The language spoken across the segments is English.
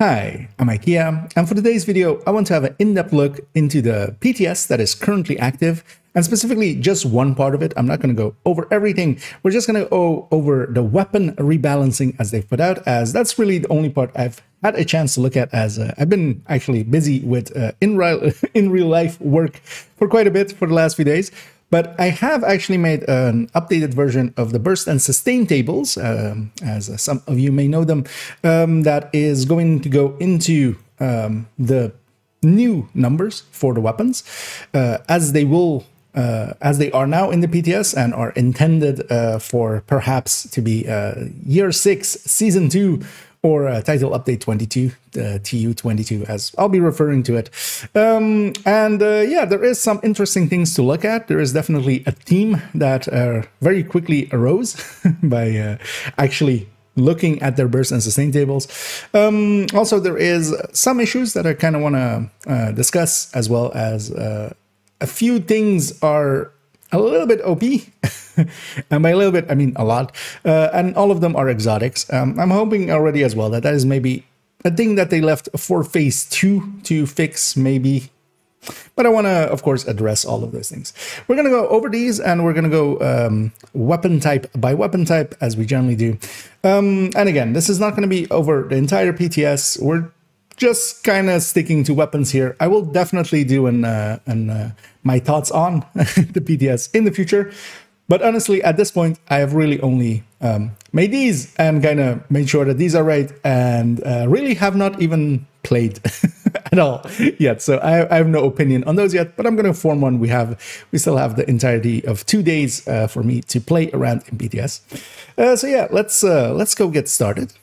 Hi, I'm iKia, and for today's video, I want to have an in-depth look into the PTS that is currently active, and specifically just one part of it. I'm not going to go over everything. We're just going to go over the weapon rebalancing as they've put out, as that's really the only part I've had a chance to look at, as I've been actually busy with in real life work for quite a bit for the last few days. But I have actually made an updated version of the burst and sustain tables, as some of you may know them, that is going to go into the new numbers for the weapons, as they are now in the PTS and are intended for perhaps to be Year 6, Season 2, or Title Update 22, TU22, as I'll be referring to it. Yeah, there is some interesting things to look at. There is definitely a theme that very quickly arose by actually looking at their burst and sustain tables. Also, there is some issues that I kind of want to discuss, as well as a few things are a little bit OP, and by a little bit, I mean a lot, and all of them are exotics. I'm hoping already as well that is maybe a thing that they left for Phase 2 to fix, maybe. But I want to, of course, address all of those things. We're going to go over these, and we're going to go weapon type by weapon type, as we generally do. And again, this is not going to be over the entire PTS. We're just kind of sticking to weapons here. I will definitely do my thoughts on the PTS in the future. But honestly, at this point, I have really only made these and kind of made sure that these are right, and really have not even played at all yet. So I have no opinion on those yet, but I'm going to form one. We still have the entirety of 2 days for me to play around in PTS. So yeah, let's go get started.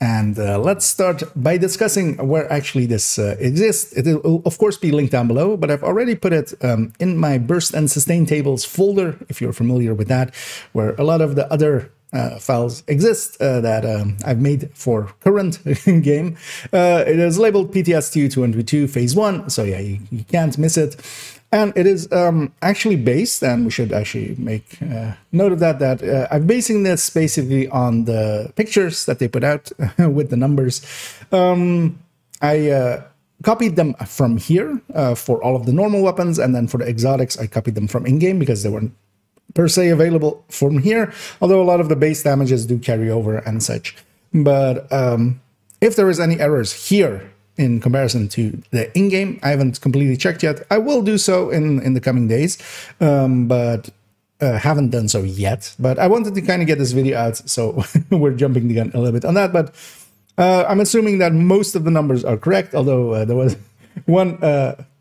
And let's start by discussing where actually this exists. It will, of course, be linked down below, but I've already put it in my burst and sustain tables folder, if you're familiar with that, where a lot of the other files exist that I've made for current game. It is labeled PTS TU22 Phase 1, so yeah, you can't miss it. And it is actually based, and we should actually make note of that I'm basing this basically on the pictures that they put out with the numbers. I copied them from here for all of the normal weapons, and then for the exotics, I copied them from in-game because they weren't per se available from here, although a lot of the base damages do carry over and such. But if there is any errors here, in comparison to the in-game, I haven't completely checked yet. I will do so in the coming days, but haven't done so yet. But I wanted to kind of get this video out, so we're jumping the gun a little bit on that. But I'm assuming that most of the numbers are correct, although there was one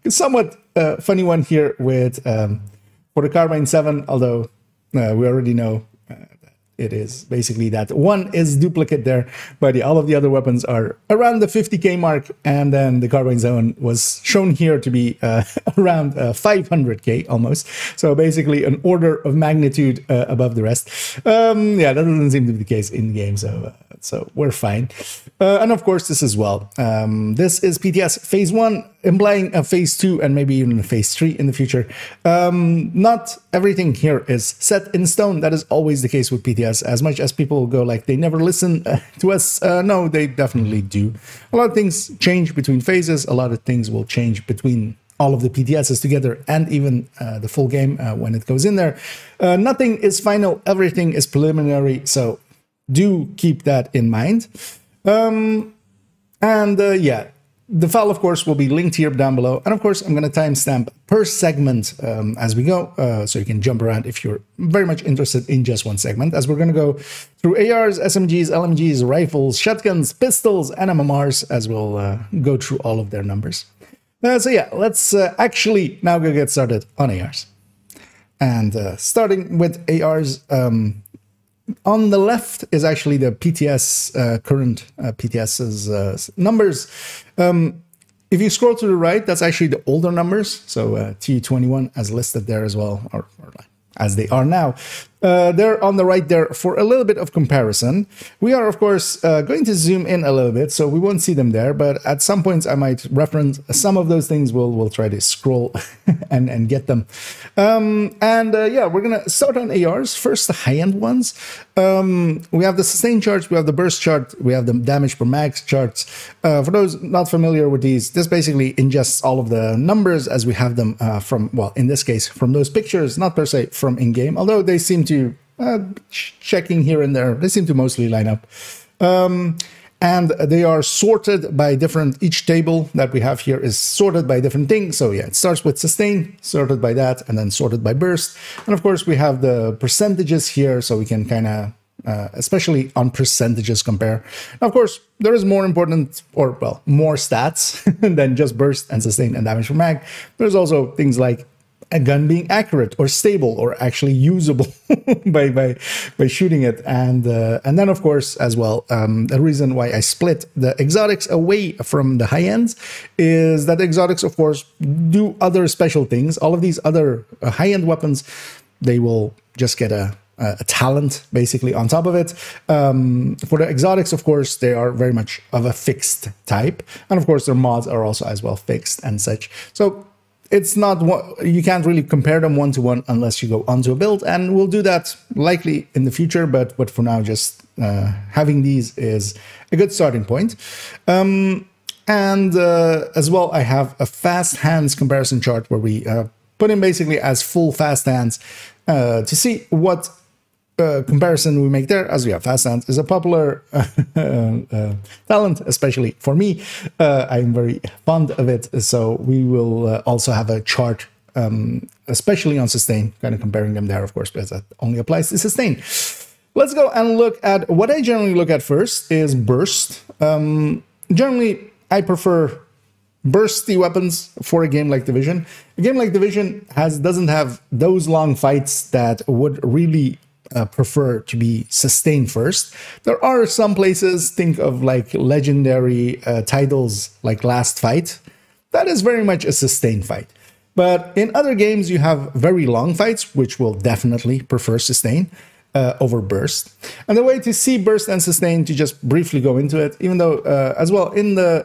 somewhat funny one here with for the Carbine 7, although we already know it is basically that one is duplicate there, but yeah, all of the other weapons are around the 50k mark, and then the Carbine Zone was shown here to be around 500k almost. So basically an order of magnitude above the rest. Yeah, that doesn't seem to be the case in the game, so we're fine. And of course, this as well. This is PTS Phase 1, implying a Phase 2 and maybe even a Phase 3 in the future. Not everything here is set in stone. That is always the case with PTS. As much as people go like they never listen to us, no, they definitely do. A lot of things change between phases. A lot of things will change between all of the PTSs together, and even the full game when it goes in there. Nothing is final. Everything is preliminary. So do keep that in mind. Yeah, the file, of course, will be linked here down below. And of course, I'm going to timestamp per segment as we go, so you can jump around if you're very much interested in just one segment, as we're going to go through ARs, SMGs, LMGs, rifles, shotguns, pistols, and MMRs, as we'll go through all of their numbers. So yeah, let's actually now go get started on ARs. And starting with ARs, on the left is actually the PTS, current PTS's numbers. If you scroll to the right, that's actually the older numbers. So TU21 as listed there as well, or as they are now. They're on the right there for a little bit of comparison. We are, of course, going to zoom in a little bit, so we won't see them there, but at some points I might reference some of those things. We'll try to scroll and get them. Yeah, we're going to start on ARs. First, the high-end ones. We have the sustain charts, we have the burst chart, we have the damage per mag charts. For those not familiar with these, this basically ingests all of the numbers as we have them from, well, in this case, from those pictures, not per se from in-game, although they seem to, checking here and there, they seem to mostly line up. And they are sorted by different, each table that we have here is sorted by different things. So yeah, it starts with sustain, sorted by that, and then sorted by burst. And of course, we have the percentages here, so we can kind of, especially on percentages, compare. Now, of course, there is more important, or well, more stats than just burst and sustain and damage per mag. There's also things like a gun being accurate or stable or actually usable by shooting it, and then of course as well, the reason why I split the exotics away from the high ends is that the exotics of course do other special things. All of these other high-end weapons, they will just get a talent basically on top of it. For the exotics, of course, they are very much of a fixed type, and of course their mods are also as well fixed and such. So it's not what you can't really compare them one-to-one unless you go onto a build, and we'll do that likely in the future, but for now just having these is a good starting point. And as well, I have a fast hands comparison chart where we put in basically as full fast hands to see what comparison we make there. As we have, fast hands is a popular talent, especially for me. I'm very fond of it, so we will also have a chart, especially on sustain, kind of comparing them there, of course, because that only applies to sustain. Let's go and look at what I generally look at first is burst. Generally, I prefer bursty weapons for a game like Division. A game like Division doesn't have those long fights that would really prefer to be sustained first. There are some places, think of like legendary titles like Last Fight, that is very much a sustained fight. But in other games you have very long fights, which will definitely prefer sustain over burst. And the way to see burst and sustain, to just briefly go into it, even though as well in the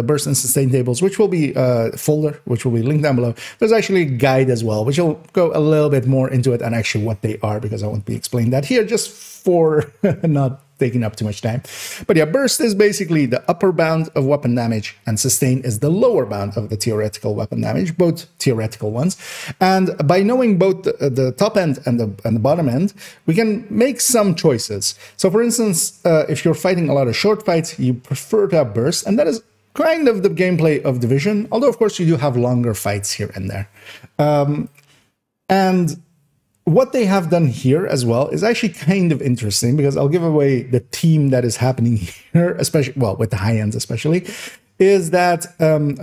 burst and sustain tables, which will be folder, which will be linked down below, there's actually a guide as well, which will go a little bit more into it and actually what they are, because I won't be explaining that here just for not taking up too much time. But yeah, burst is basically the upper bound of weapon damage, and sustain is the lower bound of the theoretical weapon damage, both theoretical ones. And by knowing both the top end and the bottom end, we can make some choices. So for instance, if you're fighting a lot of short fights, you prefer to have burst, and that is kind of the gameplay of Division, although of course you do have longer fights here and there. And what they have done here as well is actually kind of interesting, because I'll give away the theme that is happening here, especially, well, with the high ends especially, is that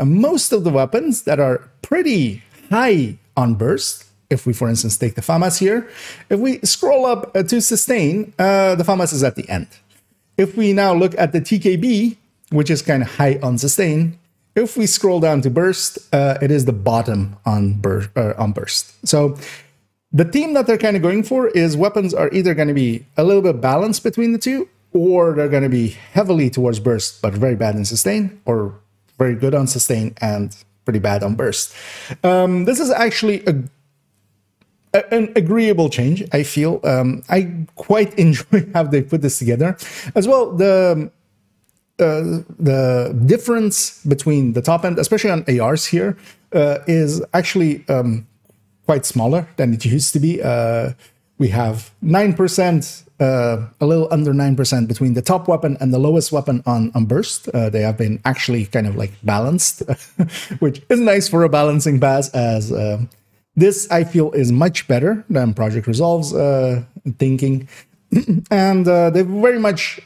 most of the weapons that are pretty high on burst, if we, for instance, take the FAMAS here, if we scroll up to sustain, the FAMAS is at the end. If we now look at the TKB, which is kind of high on sustain, if we scroll down to burst, it is the bottom on burst. So the theme that they're kind of going for is weapons are either going to be a little bit balanced between the two, or they're going to be heavily towards burst, but very bad in sustain, or very good on sustain and pretty bad on burst. This is actually an agreeable change, I feel. I quite enjoy how they put this together. As well, the difference between the top end, especially on ARs here, is actually quite smaller than it used to be. We have 9%, a little under 9% between the top weapon and the lowest weapon on burst. They have been actually kind of like balanced, which is nice for a balancing pass, as this I feel is much better than Project Resolve's thinking. And they've very much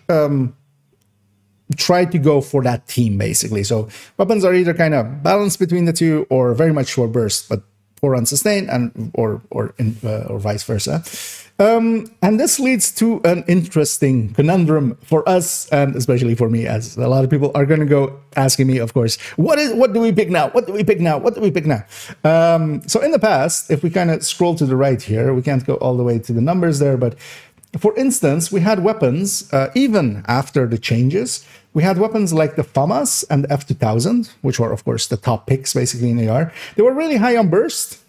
tried to go for that theme, basically. So weapons are either kind of balanced between the two or very much for burst, but poor on sustain, and or vice versa. And this leads to an interesting conundrum for us, and especially for me, as a lot of people are going to go asking me, of course, what do we pick now? What do we pick now? What do we pick now? So in the past, if we kind of scroll to the right here, we can't go all the way to the numbers there, but for instance, we had weapons, even after the changes, we had weapons like the FAMAS and the F2000, which were, of course, the top picks basically in AR. They were really high on burst.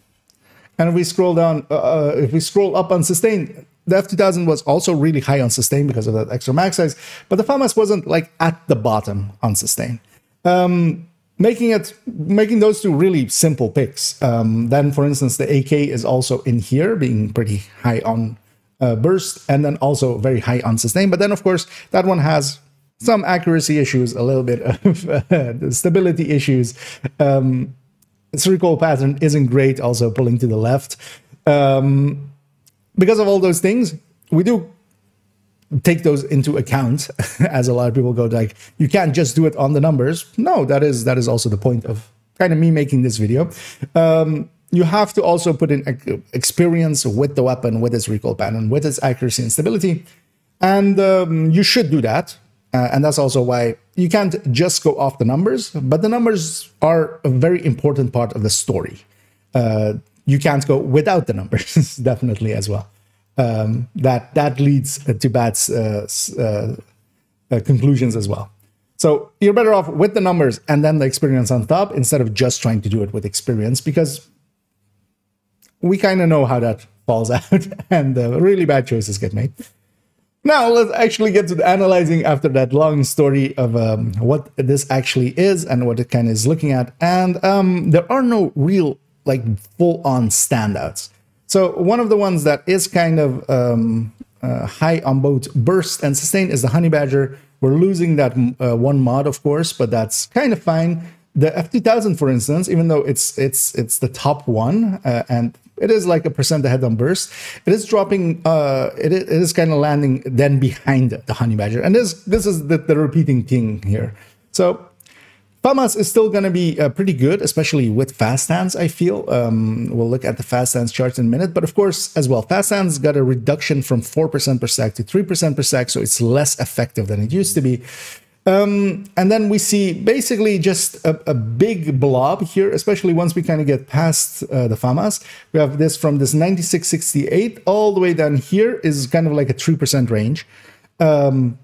And if we scroll down, if we scroll up on sustain, the F2000 was also really high on sustain because of that extra mag size, but the FAMAS wasn't like at the bottom on sustain, making those two really simple picks. Then, for instance, the AK is also in here, being pretty high on burst, and then also very high on sustain. But then, of course, that one has some accuracy issues, a little bit of stability issues. Its recoil pattern isn't great, also pulling to the left. Because of all those things, we do take those into account, as a lot of people go like, you can't just do it on the numbers. No, that is also the point of kind of me making this video. You have to also put in experience with the weapon, with its recoil pattern, with its accuracy and stability. And you should do that. And that's also why you can't just go off the numbers, but the numbers are a very important part of the story. You can't go without the numbers, definitely as well. That leads to bad conclusions as well. So you're better off with the numbers and then the experience on top, instead of just trying to do it with experience, because we kind of know how that falls out and really bad choices get made. Now, let's actually get to the analyzing after that long story of what this actually is and what it kind of is looking at. And there are no real, like, full-on standouts. So one of the ones that is kind of high on both burst and sustain is the Honey Badger. We're losing that one mod, of course, but that's kind of fine. The F2000, for instance, even though it's the top one, and it is like a % ahead on burst, it is dropping, it is kind of landing then behind the Honey Badger. And this is the repeating thing here. So FAMAS is still going to be pretty good, especially with fast hands, I feel. We'll look at the fast hands charts in a minute. But of course, as well, fast hands got a reduction from 4% per sec to 3% per sec, so it's less effective than it used to be. And then we see basically just a big blob here, especially once we kind of get past the FAMAS. We have this from this 9668 all the way down here is kind of like a 3% range. And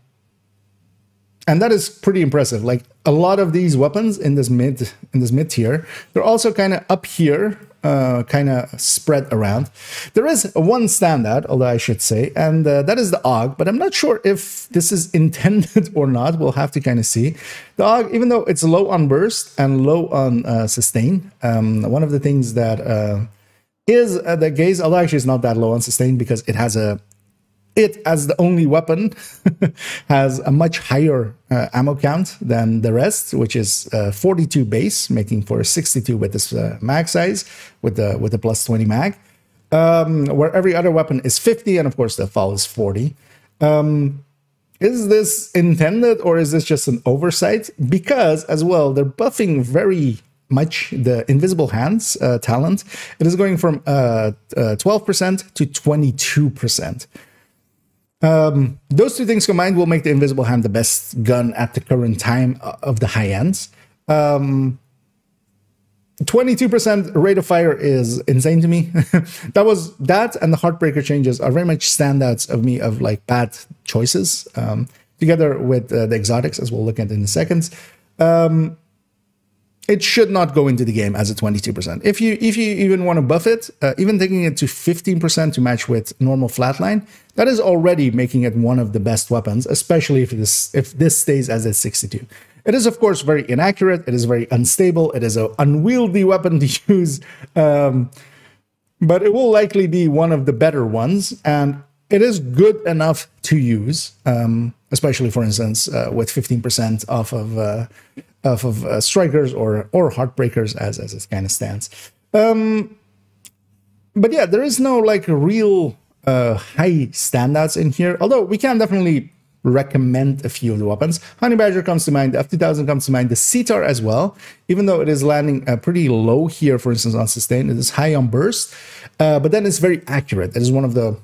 that is pretty impressive. Like a lot of these weapons in this mid tier, they're also kind of up here, kind of spread around. There is one standout, although I should say, and that is the AUG, but I'm not sure if this is intended or not. We'll have to kind of see. The AUG, even though it's low on burst and low on sustain, one of the things that is the gaze, although actually it's not that low on sustain because it has it as the only weapon has a much higher ammo count than the rest, which is 42 base, making for 62 with this mag size, with the plus 20 mag, where every other weapon is 50, and of course the fall is 40. Is this intended, or is this just an oversight? Because as well, they're buffing very much the invisible hands talent. It is going from 12% to 22%. Those two things combined will make the invisible hand the best gun at the current time of the high ends. 22% rate of fire is insane to me. that and the Heartbreaker changes are very much standouts of me of like bad choices, together with the exotics, as we'll look at in a second. It should not go into the game as a 22%. If you even want to buff it, even taking it to 15% to match with normal flatline, that is already making it one of the best weapons, especially if this stays as a 62. It is, of course, very inaccurate. It is very unstable. It is an unwieldy weapon to use, but it will likely be one of the better ones, and it is good enough to use, especially, for instance, with 15% off of strikers or heartbreakers as it kind of stands. But yeah, there is no like real high standouts in here, although we can definitely recommend a few of the weapons. Honey Badger comes to mind, the F2000 comes to mind, the CTAR as well, even though it is landing pretty low here, for instance, on sustain. It is high on burst, but then it's very accurate. It is one of the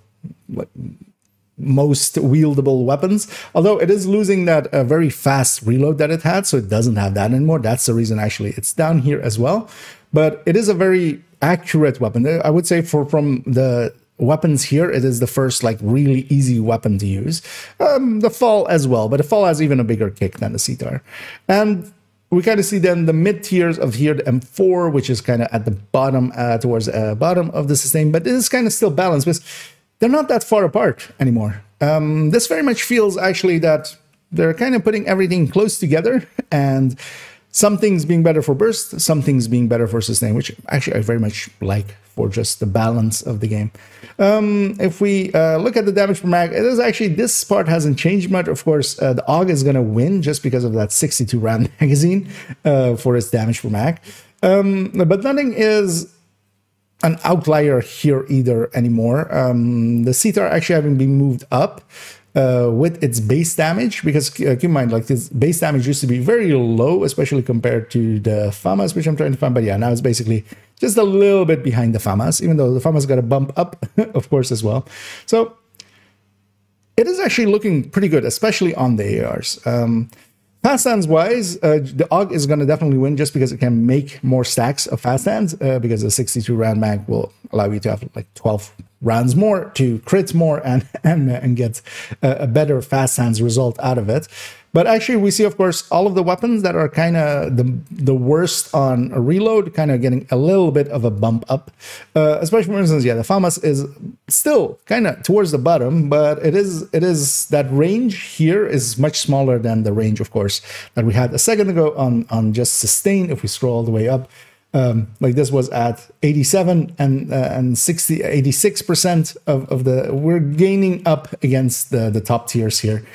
most wieldable weapons, although it is losing that very fast reload that it had, so it doesn't have that anymore. That's the reason actually it's down here as well. But it is a very accurate weapon. I would say from the weapons here, it is the first like really easy weapon to use. The Fall as well, but the Fall has even a bigger kick than the CTAR. And we kind of see then the mid tiers of here, the M4, which is kind of at the bottom, towards the bottom of the sustain, but it is kind of still balanced because they're not that far apart anymore. This very much feels actually that they're kind of putting everything close together, and some things being better for burst, some things being better for sustain, which actually I very much like for just the balance of the game. If we look at the damage per mag, it is actually, this part hasn't changed much. Of course, the AUG is going to win just because of that 62 round magazine for its damage per mag. But nothing is an outlier here either anymore. The CTAR actually having been moved up with its base damage, because keep in mind, like, this base damage used to be very low, especially compared to the FAMAS, which I'm trying to find. But yeah, now it's basically just a little bit behind the FAMAS, even though the FAMAS got a bump up, of course, as well. So it is actually looking pretty good, especially on the ARs. Fast hands wise, the AUG is going to definitely win just because it can make more stacks of fast hands, because the 62 round mag will allow you to have like 12 rounds more to crit more and get a better fast hands result out of it. But actually, we see, of course, all of the weapons that are kind of the worst on a reload kind of getting a little bit of a bump up. Especially, for instance, yeah, the FAMAS is still kind of towards the bottom, but it is that range here is much smaller than the range, of course, that we had a second ago on just sustain. If we scroll all the way up, like this was at 87 and 86% of the, we're gaining up against the top tiers here.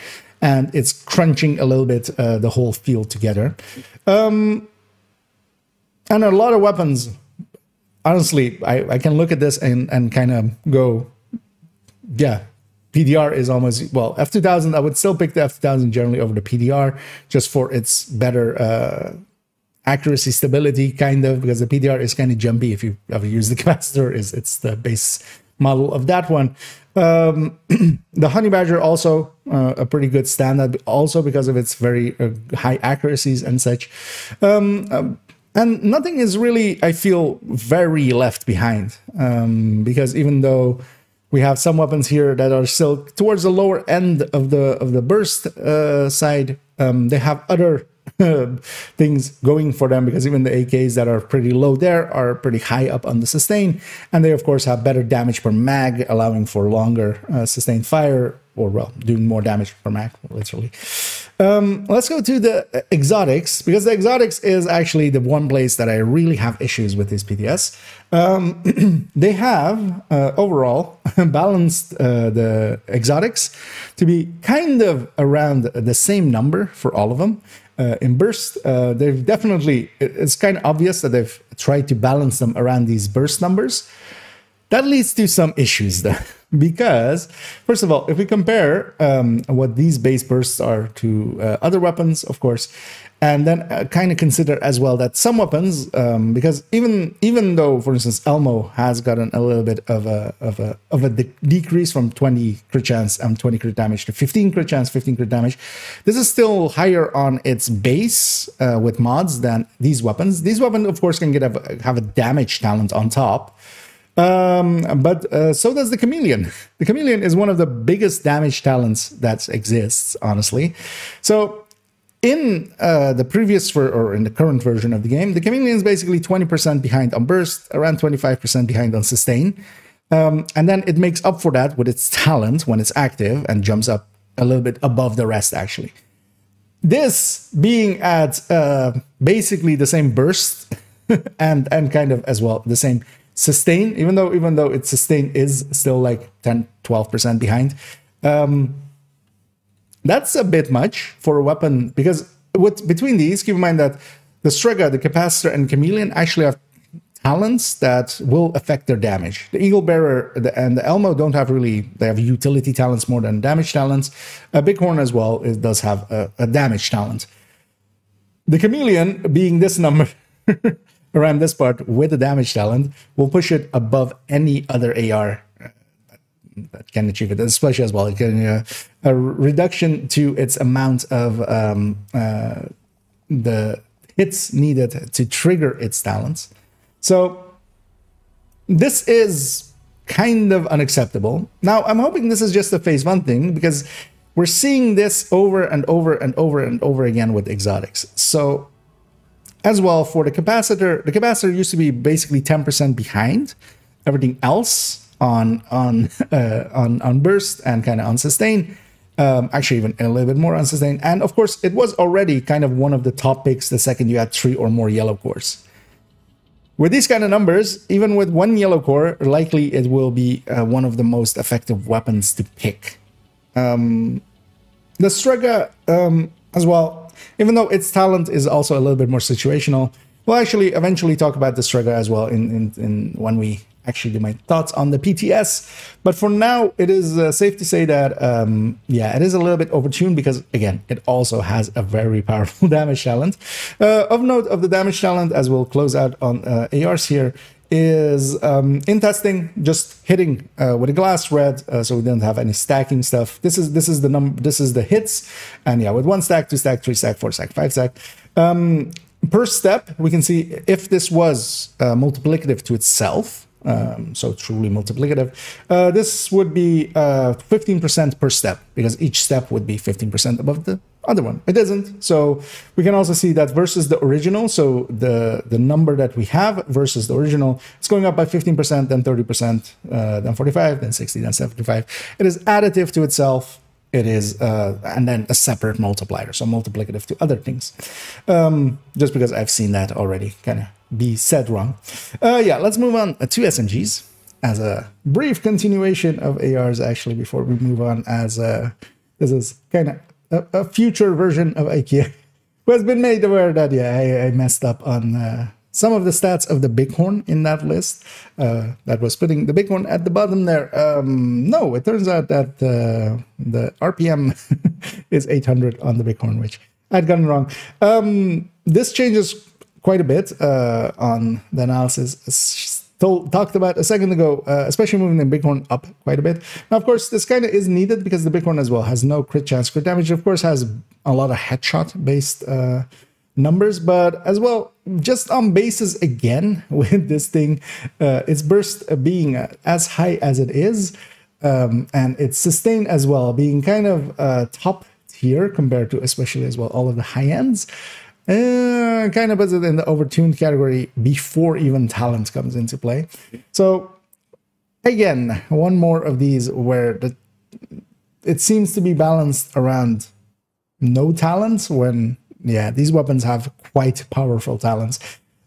And it's crunching a little bit the whole field together. And a lot of weapons, honestly, I can look at this and kind of go, yeah, PDR is almost, well, F2000, I would still pick the F2000 generally over the PDR just for its better accuracy, stability, kind of, because the PDR is kind of jumpy. If you ever use the capacitor, it's the base model of that one. The Honey Badger also a pretty good standout, also because of its very high accuracies and such. And nothing is really, I feel, very left behind, because even though we have some weapons here that are still towards the lower end of the burst side, they have other things going for them, because even the AKs that are pretty low there are pretty high up on the sustain, and they of course have better damage per mag, allowing for longer sustained fire, or well, doing more damage per mag, literally. Let's go to the exotics, because the exotics is actually the one place that I really have issues with this PTS. They have overall balanced the exotics to be kind of around the same number for all of them. In burst, they've definitely, it's kind of obvious that they've tried to balance them around these burst numbers. That leads to some issues though, because first of all, if we compare what these base bursts are to other weapons, of course, and then kind of consider as well that some weapons, because even though, for instance, Elmo has gotten a little bit of a decrease from 20 crit chance and 20 crit damage to 15 crit chance, 15 crit damage, this is still higher on its base with mods than these weapons. These weapons, of course, can have a damage talent on top. But so does the Chameleon. The Chameleon is one of the biggest damage talents that exists, honestly. So in the previous, or in the current version of the game, the Chameleon is basically 20% behind on burst, around 25% behind on sustain. And then it makes up for that with its talent when it's active and jumps up a little bit above the rest, actually. This being at basically the same burst and kind of as well the same sustain, even though its sustain is still like 10-12% behind. That's a bit much for a weapon, because between these, keep in mind that the Strega, the Capacitor, and Chameleon actually have talents that will affect their damage. The Eagle Bearer and the Elmo don't have really, they have utility talents more than damage talents. Bighorn as well, it does have a damage talent. The Chameleon, being this number around this part with the damage talent, will push it above any other AR that can achieve it, especially as well. It can a reduction to its amount of the hits needed to trigger its talents. So this is kind of unacceptable. Now, I'm hoping this is just a phase 1 thing, because we're seeing this over and over and over and over again with exotics. So as well, for the capacitor used to be basically 10% behind everything else on burst and kind of on sustain. Actually, even a little bit more on sustain. And of course, it was already kind of one of the top picks the second you had 3 or more yellow cores. With these kind of numbers, even with 1 yellow core, likely it will be one of the most effective weapons to pick. The Strega as well, even though its talent is also a little bit more situational, we'll actually eventually talk about the Strega as well in when we actually do my thoughts on the PTS. But for now, it is safe to say that, yeah, it is a little bit overtuned because, again, it also has a very powerful damage talent. Of note of the damage talent, as we'll close out on ARs here, is in testing, just hitting with a glass red, so we don't have any stacking stuff. This is the hits, and yeah, with 1 stack, 2 stack, 3 stack, 4 stack, 5 stack. Per step, we can see if this was multiplicative to itself, so truly multiplicative, this would be 15% per step, because each step would be 15% above the other one. It isn't. So we can also see that versus the original, so the number that we have versus the original, it's going up by 15%, then 30%, then 45, then 60, then 75. It is additive to itself. It is, and then a separate multiplier, so multiplicative to other things. Just because I've seen that already kind of be said wrong. Yeah, let's move on to SMGs as a brief continuation of ARs, actually, before we move on, as this is kind of a future version of iKia, who has been made aware that, yeah, I messed up on some of the stats of the Bighorn in that list. That was putting the Bighorn at the bottom there. No, it turns out that the RPM is 800 on the Bighorn, which I'd gotten wrong. This changes quite a bit on the analysis. Talked about a second ago, especially moving the Bighorn up quite a bit. Now, of course, this kind of is needed because the Bighorn as well has no crit chance. Crit damage, of course, has a lot of headshot-based numbers, but as well, just on bases again with this thing, its burst being as high as it is, and its sustain as well being kind of top tier compared to especially as well all of the high ends. Kind of puts it in the overtuned category before even talent comes into play. So again, one more of these where it seems to be balanced around no talents, when, yeah, these weapons have quite powerful talents.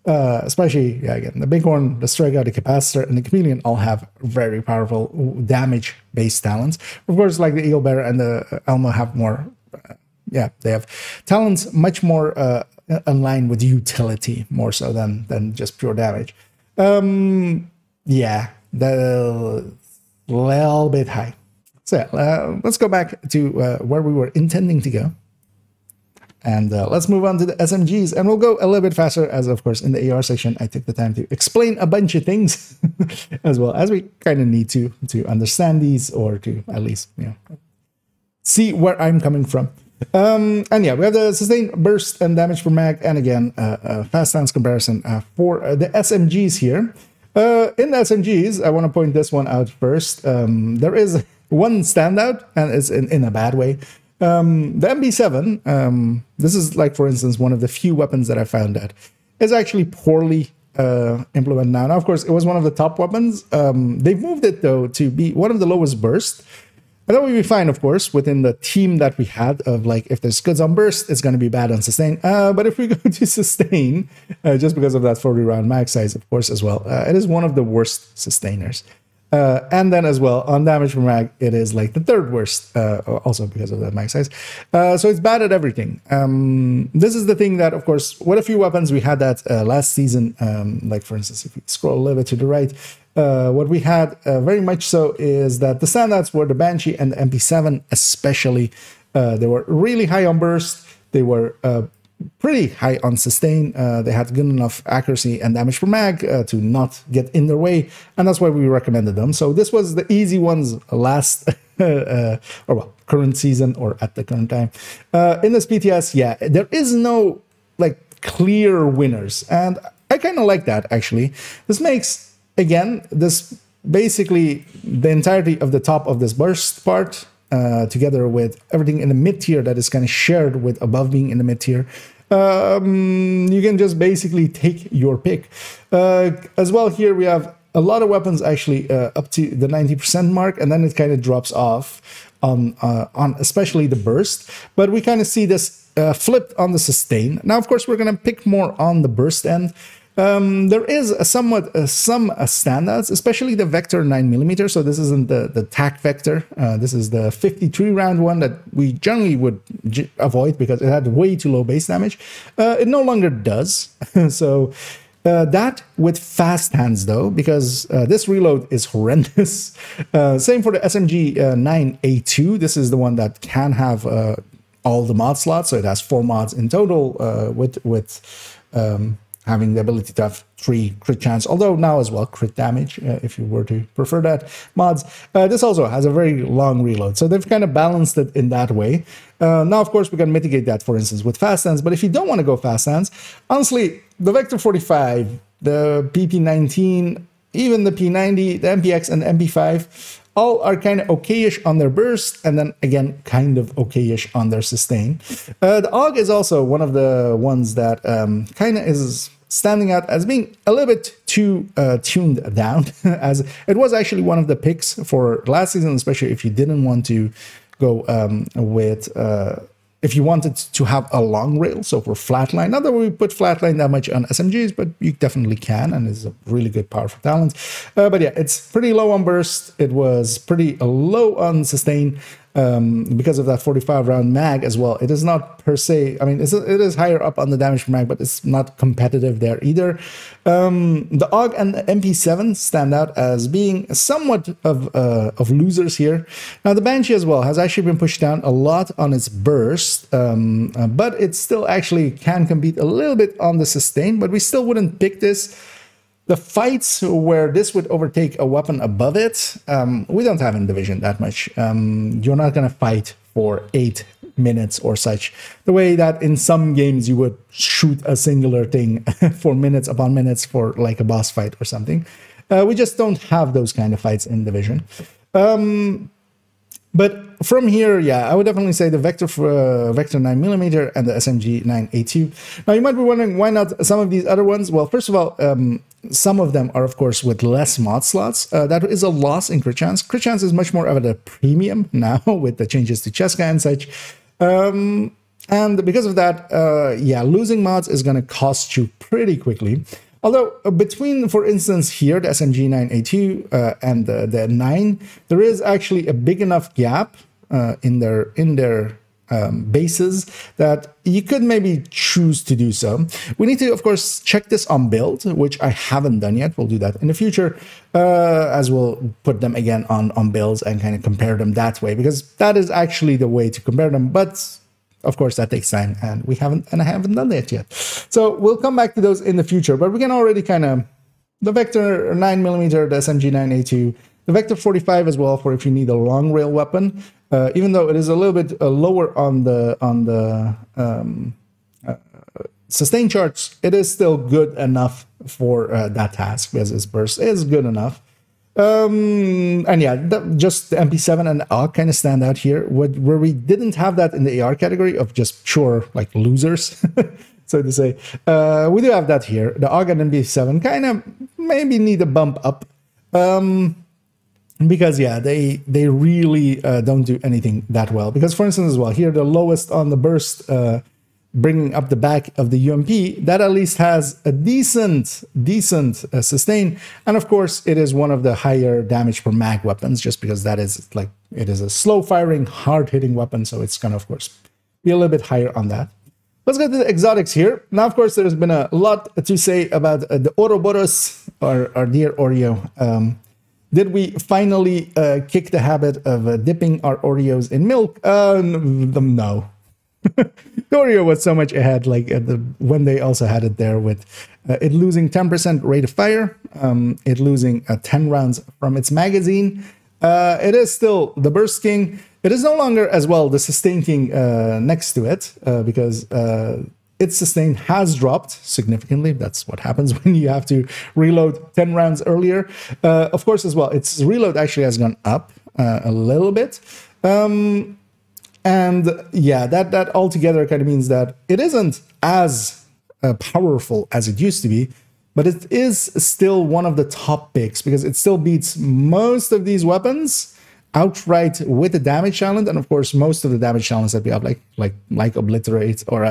Especially, yeah, again, the Bighorn, the Strega, the Capacitor, and the Chameleon all have very powerful damage-based talents. Of course, like the Eagle Bearer and the Elmo have more... yeah, they have talents much more aligned with utility, more so than just pure damage. Yeah, the little bit high. So yeah, let's go back to where we were intending to go. And let's move on to the SMGs, and we'll go a little bit faster, as of course in the AR section I took the time to explain a bunch of things as well, as we kind of need to understand these, or to at least, you know, see where I'm coming from. And yeah, we have the sustained burst and damage per mag, and again, fast stance comparison for the SMGs here. In the SMGs, I want to point this one out first. There is one standout, and it's in a bad way. The MB7, this is like, for instance, one of the few weapons that I found that is actually poorly implemented now. Now, of course, it was one of the top weapons. They've moved it, though, to be one of the lowest burst. And that would be fine, of course, within the team that we had of, like, if there's goods on burst, it's going to be bad on sustain. But if we go to sustain, just because of that 40-round mag size, of course, as well, it is one of the worst sustainers. And then as well, on damage per mag, it is like the third worst, also because of that mag size. So it's bad at everything. This is the thing that, of course, with a few weapons, we had that last season. Like, for instance, if you scroll a little bit to the right, what we had very much so is that the standouts were the Banshee and the MP7 especially. They were really high on burst. They were pretty high on sustain. They had good enough accuracy and damage per mag to not get in their way, and that's why we recommended them. So this was the easy ones last, or well, current season or at the current time. In this PTS, yeah, there is no like clear winners, and I kind of like that actually. This makes, again, this basically the entirety of the top of this burst part, together with everything in the mid tier that is kind of shared with above being in the mid tier. You can just basically take your pick. As well, here we have a lot of weapons actually up to the 90% mark, and then it kind of drops off on especially the burst. But we kind of see this flipped on the sustain. Now, of course, we're going to pick more on the burst end. There is some standouts, especially the Vector 9mm. So this isn't the TAC Vector. This is the 53 round one that we generally would avoid because it had way too low base damage. It no longer does. So that with fast hands though, because this reload is horrendous. Same for the SMG 9A2. This is the one that can have all the mod slots. So it has 4 mods in total with having the ability to have 3 crit chance, although now as well crit damage, if you were to prefer that mods. This also has a very long reload, so they've kind of balanced it in that way. Now, of course, we can mitigate that, for instance, with fast hands, but if you don't want to go fast hands, honestly, the Vector 45, the PP19, even the P90, the MPX, and the MP5, all are kind of okayish on their burst, and then again, kind of okayish on their sustain. The AUG is also one of the ones that kind of is standing out as being a little bit too tuned down, as it was actually one of the picks for last season, especially if you didn't want to go with if you wanted to have a long rail, so for flatline. Not that we put flatline that much on SMGs, but you definitely can, and it's a really good powerful talent. But yeah, it's pretty low on burst. It was pretty low on sustain because of that 45 round mag as well. It is not per se, I mean, it is higher up on the damage per mag, but it's not competitive there either. The AUG and the MP7 stand out as being somewhat of losers here. Now, the Banshee as well has actually been pushed down a lot on its burst, but it still actually can compete a little bit on the sustain, but we still wouldn't pick this. The fights where this would overtake a weapon above it, we don't have in Division that much. You're not going to fight for 8 minutes or such, the way that in some games you would shoot a singular thing for minutes upon minutes for like a boss fight or something. We just don't have those kind of fights in Division. But from here, yeah, I would definitely say the Vector 9mm and the SMG 9A2. Now, you might be wondering, why not some of these other ones? Well, first of all, some of them are, of course, with less mod slots. That is a loss in crit chance. Crit chance is much more of a premium now with the changes to Cheska and such. And because of that, yeah, losing mods is going to cost you pretty quickly. Although between, for instance, here, the SMG 9A2 and the 9, there is actually a big enough gap in their bases that you could maybe choose to do so. We need to, of course, check this on build, which I haven't done yet. We'll do that in the future, as we'll put them again on builds and kind of compare them that way, because that is actually the way to compare them. But of course, that takes time, and I haven't done that yet. So we'll come back to those in the future, but we can already kind of, the Vector 9mm, the SMG 9A2, the Vector 45 as well, for if you need a long rail weapon, even though it is a little bit lower on the sustain charts, it is still good enough for that task, because its burst is good enough. And yeah, just the MP7 and the AUG kind of stand out here, where we didn't have that in the AR category of just pure like losers, so to say. We do have that here. The AUG and MP7 kind of maybe need a bump up, because yeah, they really don't do anything that well. Because for instance as well, here the lowest on the burst bringing up the back of the UMP, that at least has a decent sustain. And of course, it is one of the higher damage per mag weapons, just because that is like, it is a slow firing, hard hitting weapon. So it's going to, of course, be a little bit higher on that. Let's go to the exotics here. Now, of course, there's been a lot to say about the Ouroboros, our dear Oreo. Did we finally kick the habit of dipping our Oreos in milk? No. The Oreo was so much ahead, like when they also had it there with it losing 10% rate of fire, it losing 10 rounds from its magazine. It is still the Burst King. It is no longer as well the Sustain King next to it because its sustain has dropped significantly. That's what happens when you have to reload 10 rounds earlier. Of course, as well, its reload actually has gone up a little bit. And yeah, that altogether kind of means that it isn't as powerful as it used to be, but it is still one of the top picks because it still beats most of these weapons outright with the damage challenge. And of course, most of the damage challenges that we have, like Obliterate or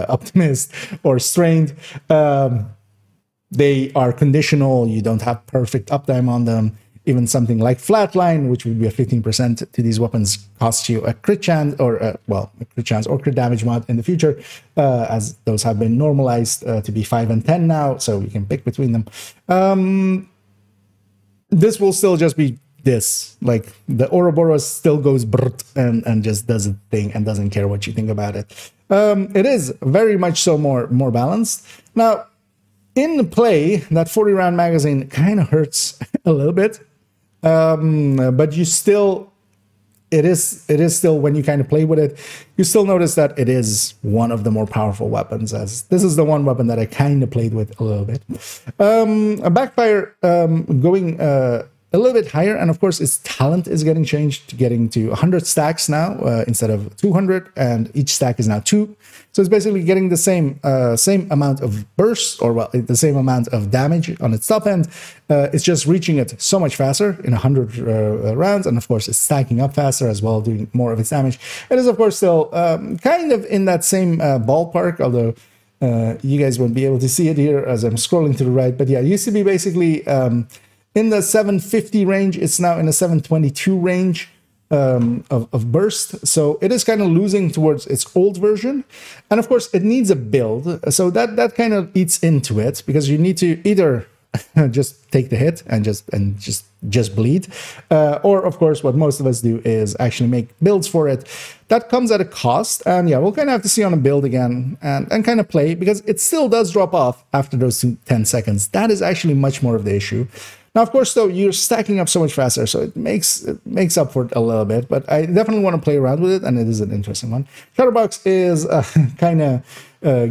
Optimist or Strained, they are conditional. You don't have perfect uptime on them. Even something like Flatline, which would be a 15% to these weapons, costs you a crit chance or a crit chance or crit damage mod in the future, as those have been normalized to be 5 and 10 now, so you can pick between them. This will still just be this, like the Ouroboros still goes brrt and just does its thing and doesn't care what you think about it. It is very much so more balanced. Now, in play, that 40-round magazine kind of hurts a little bit. But you still, it is still, when you kind of play with it, you still notice that it is one of the more powerful weapons, as this is the one weapon that I kind of played with a little bit. A Backfire going a little bit higher, and of course its talent is getting changed to getting to 100 stacks now instead of 200, and each stack is now 2. So it's basically getting the same amount of bursts, or well, the same amount of damage on its top end. It's just reaching it so much faster in 100 rounds, and of course it's stacking up faster as well, doing more of its damage. It is of course still kind of in that same ballpark, although you guys won't be able to see it here as I'm scrolling to the right. But yeah, it used to be basically in the 750 range. It's now in the 722 range of burst. So it is kind of losing towards its old version. And of course, it needs a build. So that kind of eats into it, because you need to either just take the hit and just bleed, or of course what most of us do is actually make builds for it. That comes at a cost, and yeah, we'll kind of have to see on a build again and kind of play, because it still does drop off after those 10 seconds. That is actually much more of the issue. Now, of course, though, you're stacking up so much faster, so it makes up for it a little bit, but I definitely want to play around with it, and it is an interesting one. Chatterbox is kind of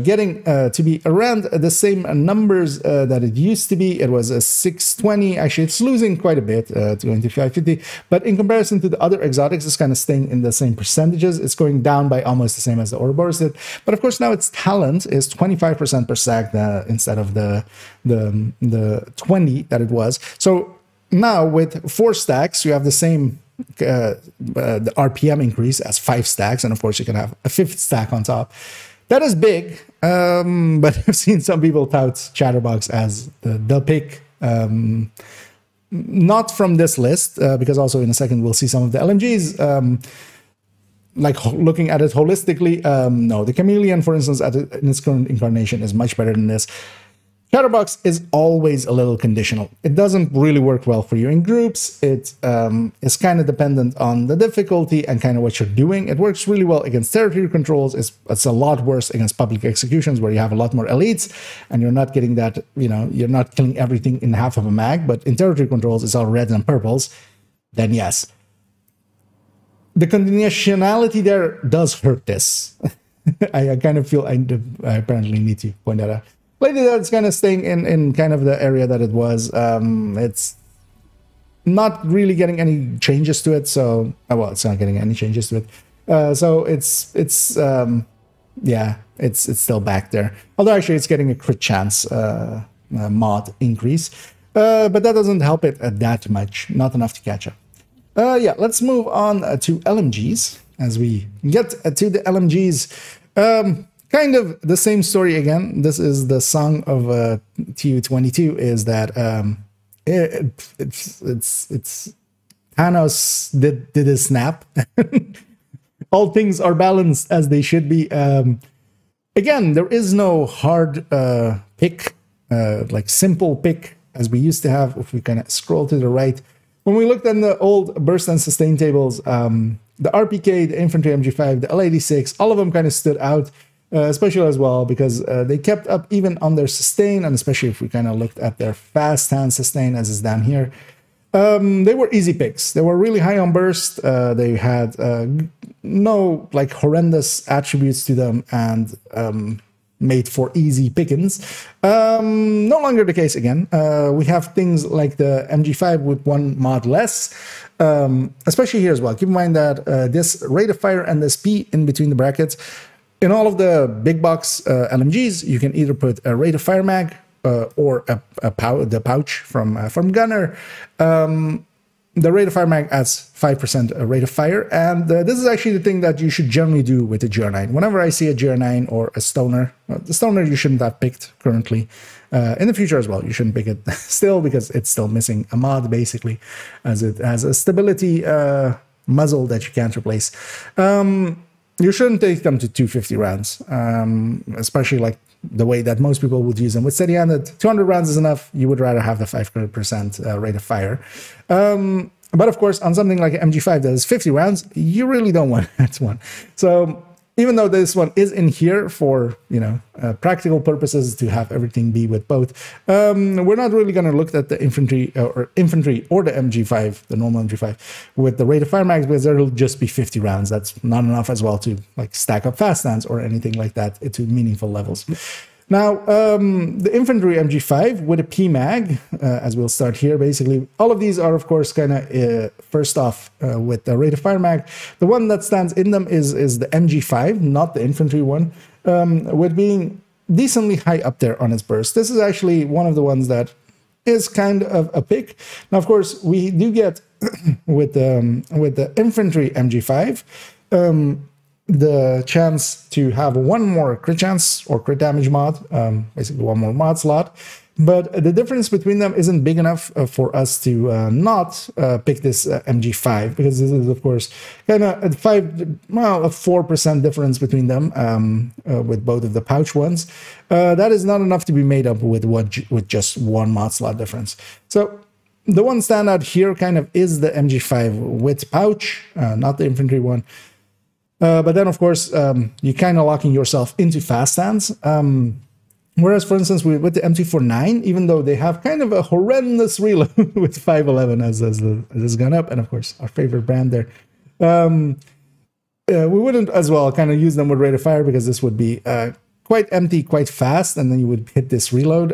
getting to be around the same numbers that it used to be. It was a 620. Actually, it's losing quite a bit to going to 550, but in comparison to the other exotics, it's kind of staying in the same percentages. It's going down by almost the same as the Ouroboros did. But of course, now its talent is 25% per stack instead of the 20 that it was. So now with 4 stacks, you have the same the RPM increase as 5 stacks, and of course you can have a 5th stack on top. That is big, but I've seen some people tout Chatterbox as the pick. Not from this list, because also in a second we'll see some of the LMGs. Like looking at it holistically, no, the Chameleon, for instance, in its current incarnation is much better than this. Chatterbox is always a little conditional. It doesn't really work well for you in groups. It is kind of dependent on the difficulty and kind of what you're doing. It works really well against territory controls. It's a lot worse against public executions, where you have a lot more elites and you're not getting that, you're not killing everything in half of a mag. But in territory controls, it's all reds and purples. Then yes, the conditionality there does hurt this. I kind of feel I apparently need to point that out. Lately, that's kind of staying in kind of the area that it was. It's not really getting any changes to it. So, well, it's not getting any changes to it. So it's still back there. Although actually, it's getting a crit chance mod increase, but that doesn't help it that much. Not enough to catch up. Yeah, let's move on to LMGs. As we get to the LMGs, kind of the same story again. This is the song of TU22, is that it's Thanos did a snap. All things are balanced as they should be. Again, there is no hard pick, like simple pick as we used to have. If we kind of scroll to the right, when we looked at the old burst and sustain tables, the RPK, the infantry MG5, the L86, all of them kind of stood out, especially as well because they kept up even on their sustain, and especially if we kind of looked at their fast hand sustain as is down here. They were easy picks. They were really high on burst. They had no like horrendous attributes to them, and made for easy pickings. No longer the case again. We have things like the MG5 with one mod less, especially here as well. Keep in mind that this rate of fire and this P in between the brackets, in all of the big box LMGs, you can either put a rate of fire mag or the pouch from Gunner. The rate of fire mag adds 5% rate of fire, and this is actually the thing that you should generally do with the GR9. Whenever I see a GR9 or a Stoner, the Stoner you shouldn't have picked currently. In the future as well, you shouldn't pick it still because it's still missing a mod basically, as it has a stability muzzle that you can't replace. You shouldn't take them to 250 rounds, especially like the way that most people would use them. With steady-handed, 200 rounds is enough. You would rather have the 5% rate of fire. But of course, on something like an MG5 that is 50 rounds, you really don't want that one. So even though this one is in here for, you know, practical purposes to have everything be with both, we're not really going to look at the infantry or the MG5, the normal MG5, with the rate of fire max, because there'll just be 50 rounds. That's not enough as well to like stack up fast stands or anything like that to meaningful levels. Now, the infantry MG5 with a PMAG, as we'll start here, basically, all of these are, of course, kind of first off with the rate of fire mag. The one that stands in them is the MG5, not the infantry one, with being decently high up there on its burst. This is actually one of the ones that is kind of a pick. Now, of course, we do get with the infantry MG5, the chance to have one more crit chance or crit damage mod, basically one more mod slot. But the difference between them isn't big enough for us to not pick this MG5, because this is, of course, kind of a 4% difference between them with both of the pouch ones. That is not enough to be made up with just one mod slot difference. So the one standout here kind of is the MG5 with pouch, not the infantry one. But then, of course, you're kind of locking yourself into fast stands. Whereas, for instance, with the MT49, even though they have kind of a horrendous reload with 511 as this gun up, and of course, our favorite brand there, we wouldn't as well kind of use them with rate of fire, because this would be quite empty, quite fast, and then you would hit this reload.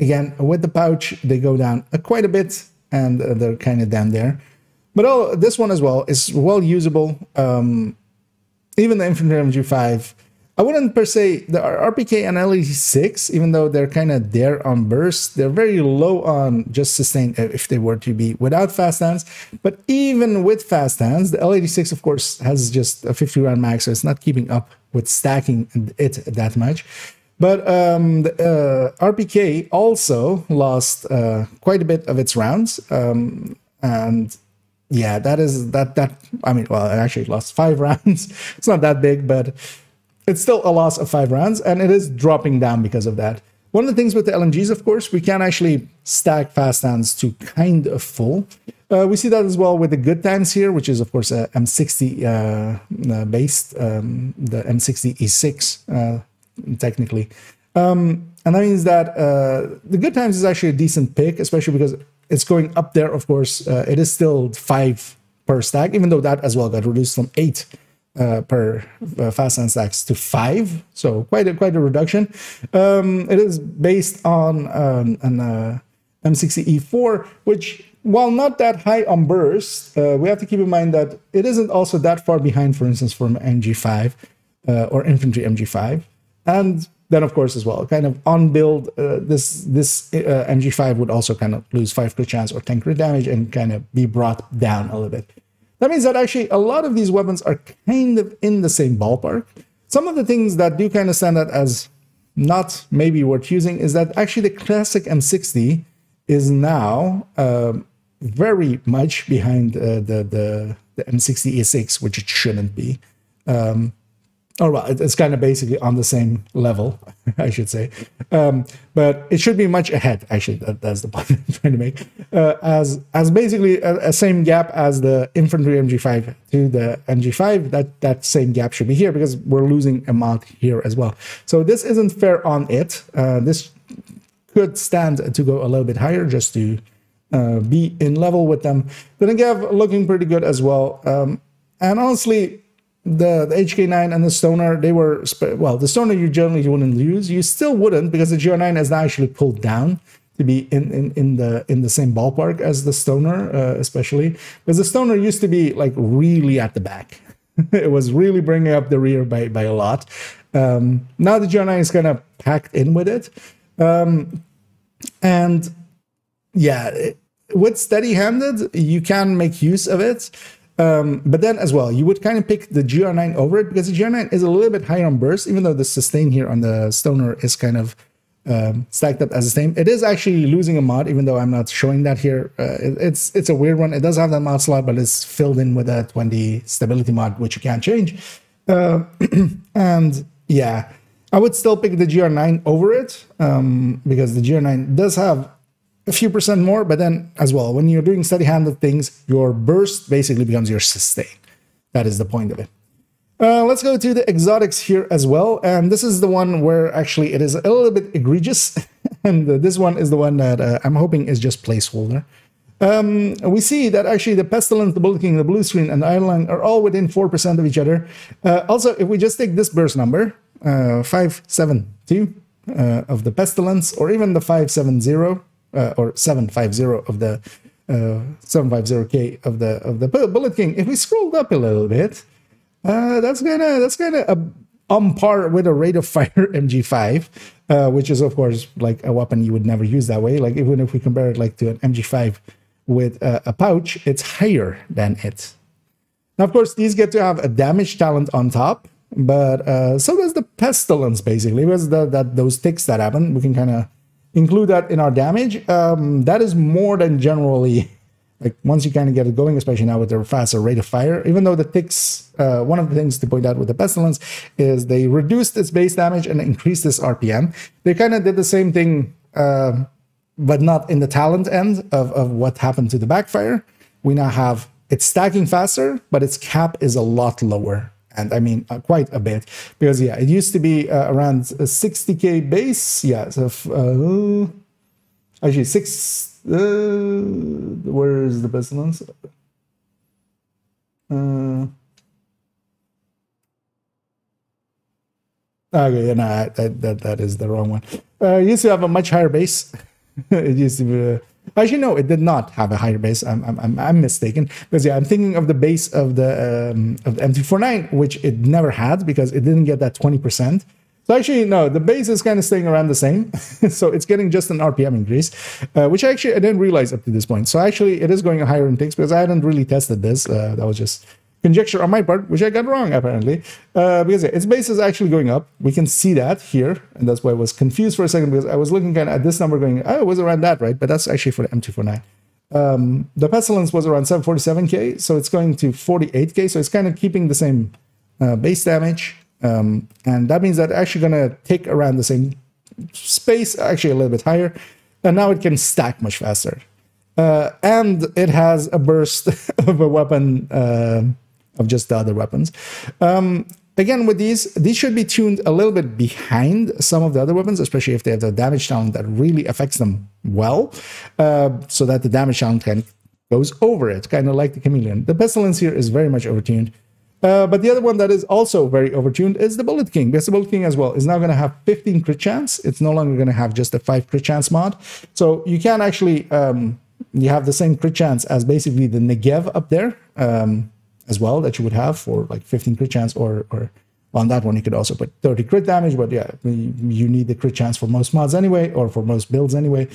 Again, with the pouch, they go down quite a bit, and they're kind of down there. But this one as well is well usable. Even the infantry MG5, I wouldn't per se, the RPK and L86, even though they're kind of there on burst, they're very low on just sustain if they were to be without fast hands. But even with fast hands, the L86, of course, has just a 50 round max, so it's not keeping up with stacking it that much. But the RPK also lost quite a bit of its rounds. And yeah, I mean, well, it actually lost 5 rounds. It's not that big, but it's still a loss of 5 rounds, and it is dropping down because of that. One of the things with the LMGs, of course, we can actually stack fast hands to kind of full. We see that as well with the good times here, which is, of course, a M60 based, the M60 E6, technically. And that means that the good times is actually a decent pick, especially because it's going up there, of course. It is still 5 per stack, even though that as well got reduced from 8 per fast hand stacks to 5. So quite a reduction. It is based on an M60 E4, which, while not that high on burst, we have to keep in mind that it isn't also that far behind, for instance, from MG5 or infantry MG5. And then, of course, as well, kind of on build, this MG5 would also kind of lose 5 crit chance or 10 crit damage and kind of be brought down a little bit. That means that actually a lot of these weapons are kind of in the same ballpark. Some of the things that do kind of stand out as not maybe worth using is that actually the classic M60 is now very much behind the M60 E6, which it shouldn't be. Or well, it's kind of basically on the same level, I should say. But it should be much ahead, actually. That's the point I'm trying to make. As basically a same gap as the infantry MG5 to the MG5, that same gap should be here because we're losing a mod here as well. So this isn't fair on it. This could stand to go a little bit higher just to be in level with them. The Negev looking pretty good as well. And honestly, the HK9 and the Stoner, they were, well, the Stoner you generally wouldn't use. You still wouldn't because the GR9 is now actually pulled down to be in the same ballpark as the Stoner, especially. Because the Stoner used to be like really at the back. It was really bringing up the rear by a lot. Now the GR9 is kind of packed in with it. And yeah, with steady-handed, you can make use of it. But then as well, you would kind of pick the GR9 over it because the GR9 is a little bit higher on burst, even though the sustain here on the Stoner is kind of stacked up as the same. It is actually losing a mod, even though I'm not showing that here. It's a weird one. It does have that mod slot, but it's filled in with a 20 stability mod, which you can't change. And yeah, I would still pick the GR9 over it because the GR9 does have a few percent more, but then as well, when you're doing steady-handed things, your burst basically becomes your sustain. That is the point of it. Let's go to the exotics here as well, and this is the one where actually it is a little bit egregious, and this one is the one that I'm hoping is just placeholder. We see that actually the Pestilence, the Bullet King, the Blue Screen, and the Iron Lung are all within 4% of each other. Also, if we just take this burst number, 572 of the Pestilence, or even the 570, or 750 of the 750K of the Bullet King. If we scrolled up a little bit, that's kind of on par with a rate of fire MG5, which is of course like a weapon you would never use that way. Like even if we compare it like to an MG5 with a pouch, it's higher than it. Now of course these get to have a damage talent on top, but so does the Pestilence basically. Because those ticks that happen, we can kind of include that in our damage. That is more than generally, like once you kind of get it going, especially now with the faster rate of fire, even though the ticks, one of the things to point out with the Pestilence is they reduced its base damage and increased its RPM. They kind of did the same thing, but not in the talent end of what happened to the backfire. We now have it stacking faster, but its cap is a lot lower. And I mean, quite a bit, because yeah, it used to be around 60K base. Yeah, so actually where is the Pestilence? Okay, no, that is the wrong one. It used to have a much higher base. It used to be. Actually, no, it did not have a higher base. I'm mistaken, because yeah, I'm thinking of the base of the MT49, which it never had because it didn't get that 20%. So actually, no, the base is kind of staying around the same. So it's getting just an RPM increase, which actually I didn't realize up to this point. So actually, it is going higher in ticks because I hadn't really tested this. That was just conjecture on my part, which I got wrong apparently, because yeah, its base is actually going up. We can see that here, and that's why I was confused for a second, because I was looking kind of at this number going, oh, it was around that, right? But that's actually for the M249. The Pestilence was around 747K, so it's going to 48K, so it's kind of keeping the same base damage, and that means that actually going to take around the same space, actually a little bit higher, and now it can stack much faster. And it has a burst of a weapon of just the other weapons. Again, with these should be tuned a little bit behind some of the other weapons, especially if they have the damage talent that really affects them well, so that the damage talent kind of goes over it, kind of like the Chameleon. The Pestilence here is very much overtuned. But the other one that is also very overtuned is the Bullet King, because the Bullet King as well is now going to have 15 crit chance. It's no longer going to have just a 5 crit chance mod. So you can actually, you have the same crit chance as basically the Negev up there, as well, that you would have for like 15 crit chance, or on that one you could also put 30 crit damage, but yeah, you need the crit chance for most mods anyway, or for most builds anyway.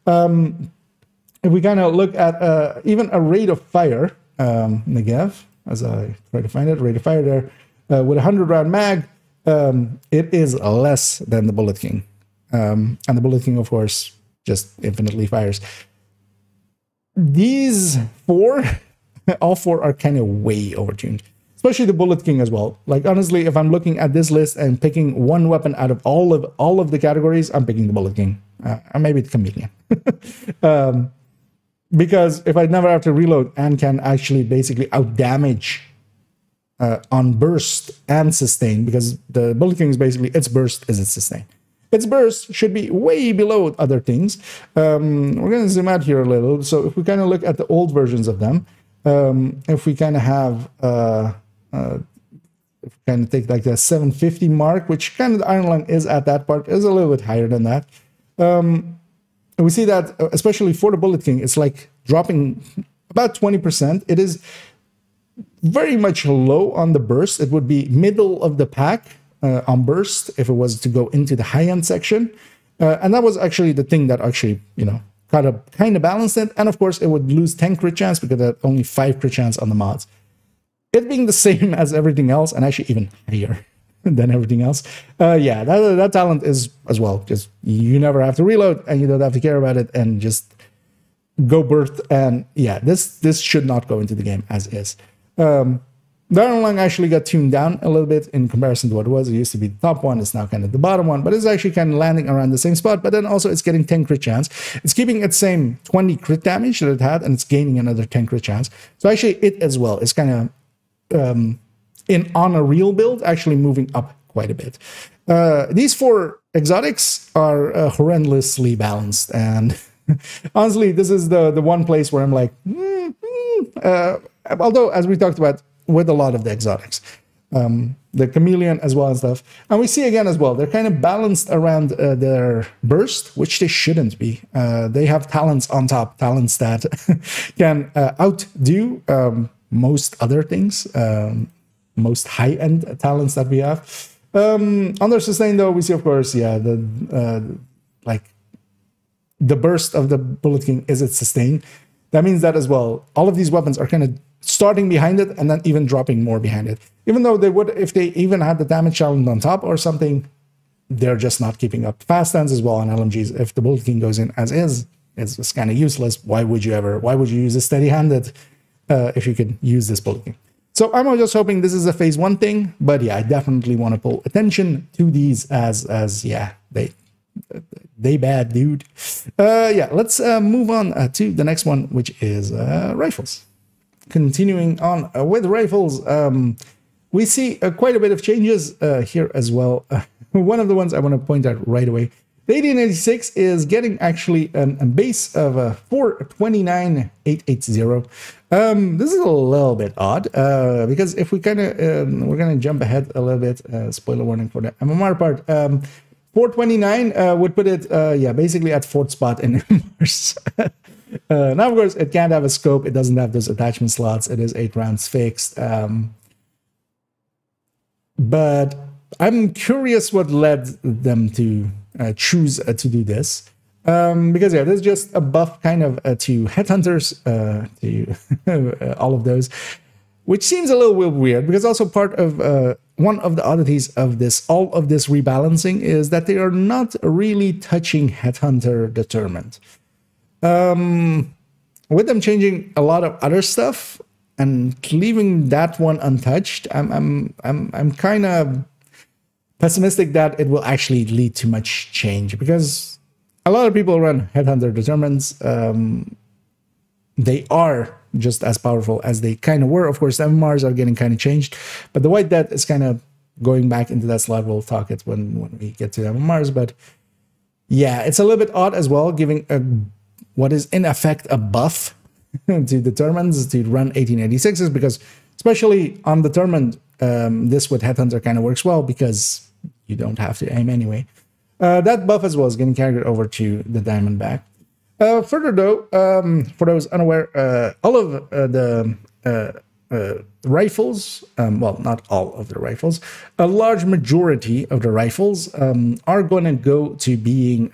If we kind of look at even a rate of fire, Negev, as I try to find it, rate of fire there, with a 100 round mag, it is less than the Bullet King. And the Bullet King, of course, just infinitely fires. These four, all four are kind of way overtuned, especially the Bullet King as well. Like, honestly, if I'm looking at this list and picking one weapon out of all of the categories, I'm picking the Bullet King. Or maybe the Chameleon. Because if I never have to reload and can actually basically outdamage on burst and sustain, because the Bullet King is basically its burst is its sustain. Its burst should be way below other things. We're going to zoom out here a little. So if we kind of look at the old versions of them, if we kind of have, if we kind of take like the 750 mark, which kind of the Iron Lung is at that part, is a little bit higher than that. We see that, especially for the Bullet King, it's like dropping about 20%. It is very much low on the burst. It would be middle of the pack on burst if it was to go into the high-end section. And that was actually the thing that actually, you know, kind of balanced it. And of course, it would lose 10 crit chance because it had only 5 crit chance on the mods. It being the same as everything else, and actually even higher than everything else. Yeah, that talent is as well. Just you never have to reload and you don't have to care about it and just go burst. And yeah, this should not go into the game as is. The Iron Lung actually got tuned down a little bit in comparison to what it was. It used to be the top one. It's now kind of the bottom one, but it's actually kind of landing around the same spot. But then also it's getting 10 crit chance. It's keeping its same 20 crit damage that it had, and it's gaining another 10 crit chance. So actually it as well is kind of on a real build, actually moving up quite a bit. These four exotics are horrendously balanced, and honestly, this is the one place where I'm like, although as we talked about with a lot of the exotics, the Chameleon as well and stuff, and we see again as well, they're kind of balanced around their burst, which they shouldn't be. They have talents on top, talents that can outdo most other things, most high-end talents that we have. Under sustain, though, we see, of course, yeah, like the burst of the Bullet King is its sustain. That means that as well, all of these weapons are kind of starting behind it and then even dropping more behind it. Even though they would, if they even had the damage challenge on top or something, they're just not keeping up. Fast stands as well on LMGs. If the Bullet King goes in as is, it's kind of useless. Why would you use a steady-handed if you could use this Bullet King? So I'm just hoping this is a phase 1 thing, but yeah, I definitely want to pull attention to these as yeah, they bad, dude. Yeah, let's move on to the next one, which is rifles. Continuing on with rifles, we see quite a bit of changes here as well. One of the ones I want to point out right away, the 1886 is getting actually a base of 429,880. This is a little bit odd because if we kind of, we're going to jump ahead a little bit, spoiler warning for the MMR part, 429 would put it, yeah, basically at 4th spot in MMRs. Now, of course, it can't have a scope. It doesn't have those attachment slots. It is 8 rounds fixed. But I'm curious what led them to choose to do this. Because, yeah, there's just a buff kind of to headhunters, to all of those, which seems a little weird because also part of one of the oddities of all of this rebalancing is that they are not really touching headhunter determined. With them changing a lot of other stuff and leaving that one untouched, I'm kind of pessimistic that it will actually lead to much change because a lot of people run headhunter determines. They are just as powerful as they kind of were. Of course, the MMRs are getting kind of changed, but the White Death is kind of going back into that slot. We'll talk it when we get to the MMRs, but yeah, it's a little bit odd as well, giving what is in effect a buff to determines to run 1886s, because especially on determined, this with headhunter kind of works well because you don't have to aim anyway. That buff as well is getting carried over to the Diamondback. Further though, for those unaware, all of the rifles, well, not all of the rifles, a large majority of the rifles are going to go to being